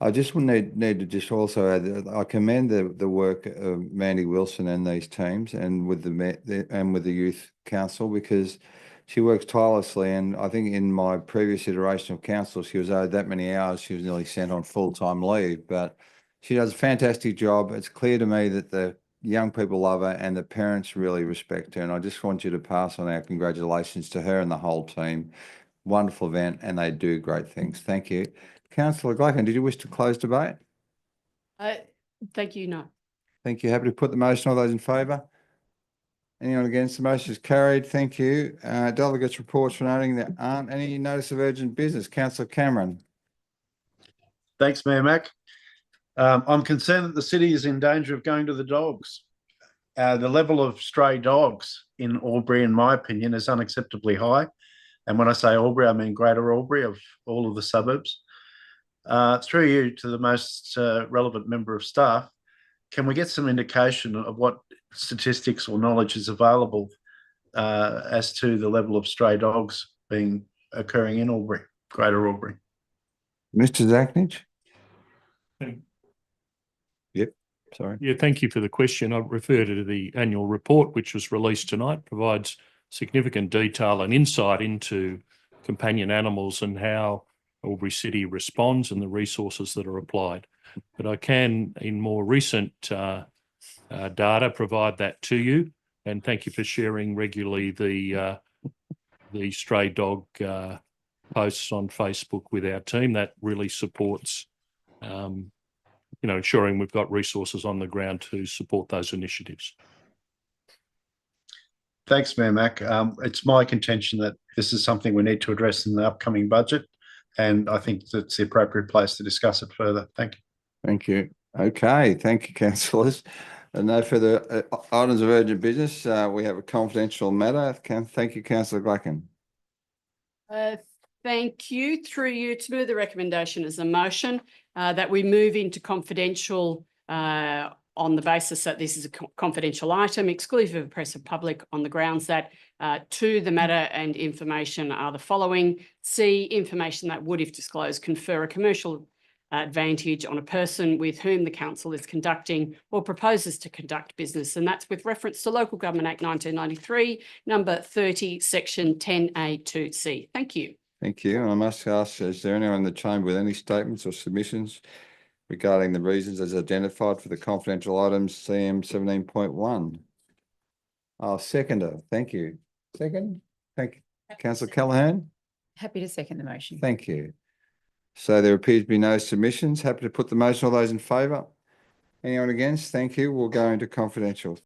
I just would need to just also add that I commend the work of Mandy Wilson and these teams and with the Youth Council, because she works tirelessly. And I think in my previous iteration of council, she was owed that many hours. She was nearly sent on full-time leave, but she does a fantastic job. It's clear to me that the young people love her and the parents really respect her. And I just want you to pass on our congratulations to her and the whole team. Wonderful event, and they do great things. Thank you. Councillor Glacken, did you wish to close debate? Thank you, no. Thank you. Happy to put the motion. All those in favour? Anyone against? The motion is carried. Thank you. Delegates' reports for noting there aren't any notice of urgent business. Councillor Cameron. Thanks, Mayor Mac. I'm concerned that the city is in danger of going to the dogs. The level of stray dogs in Albury, in my opinion, is unacceptably high. And when I say Albury, I mean Greater Albury of all of the suburbs. Through you to the most relevant member of staff, can we get some indication of what statistics or knowledge is available as to the level of stray dogs occurring in Albury, Greater Albury? Mr. Zachnich? Yep, sorry. Yeah, thank you for the question. I refer to the annual report, which was released tonight, provides significant detail and insight into companion animals and how Albury City responds and the resources that are applied. But I can, in more recent data, provide that to you. And thank you for sharing regularly the stray dog posts on Facebook with our team. That really supports, ensuring we've got resources on the ground to support those initiatives. Thanks, Mayor Mac. It's my contention that this is something we need to address in the upcoming budget, and I think that's the appropriate place to discuss it further. Thank you. Thank you. Okay, thank you, councillors. And no further items of urgent business. We have a confidential matter. Thank you, Councillor Glacken. Thank you. Through you to move the recommendation as a motion that we move into confidential on the basis that this is a confidential item, exclusive of press and public, on the grounds that to the matter and information are the following. C, information that would, if disclosed, confer a commercial advantage on a person with whom the council is conducting or proposes to conduct business. And that's with reference to Local Government Act 1993, number 30, section 10A2C. Thank you. Thank you. And I must ask, is there anyone in the chamber with any statements or submissions regarding the reasons as identified for the confidential items CM 17.1? I'll seconder. Thank you. Second? Thank you. Councillor Callaghan? Happy to second the motion. Thank you. So there appears to be no submissions. Happy to put the motion. All those in favour? Anyone against? Thank you. We'll go into confidential.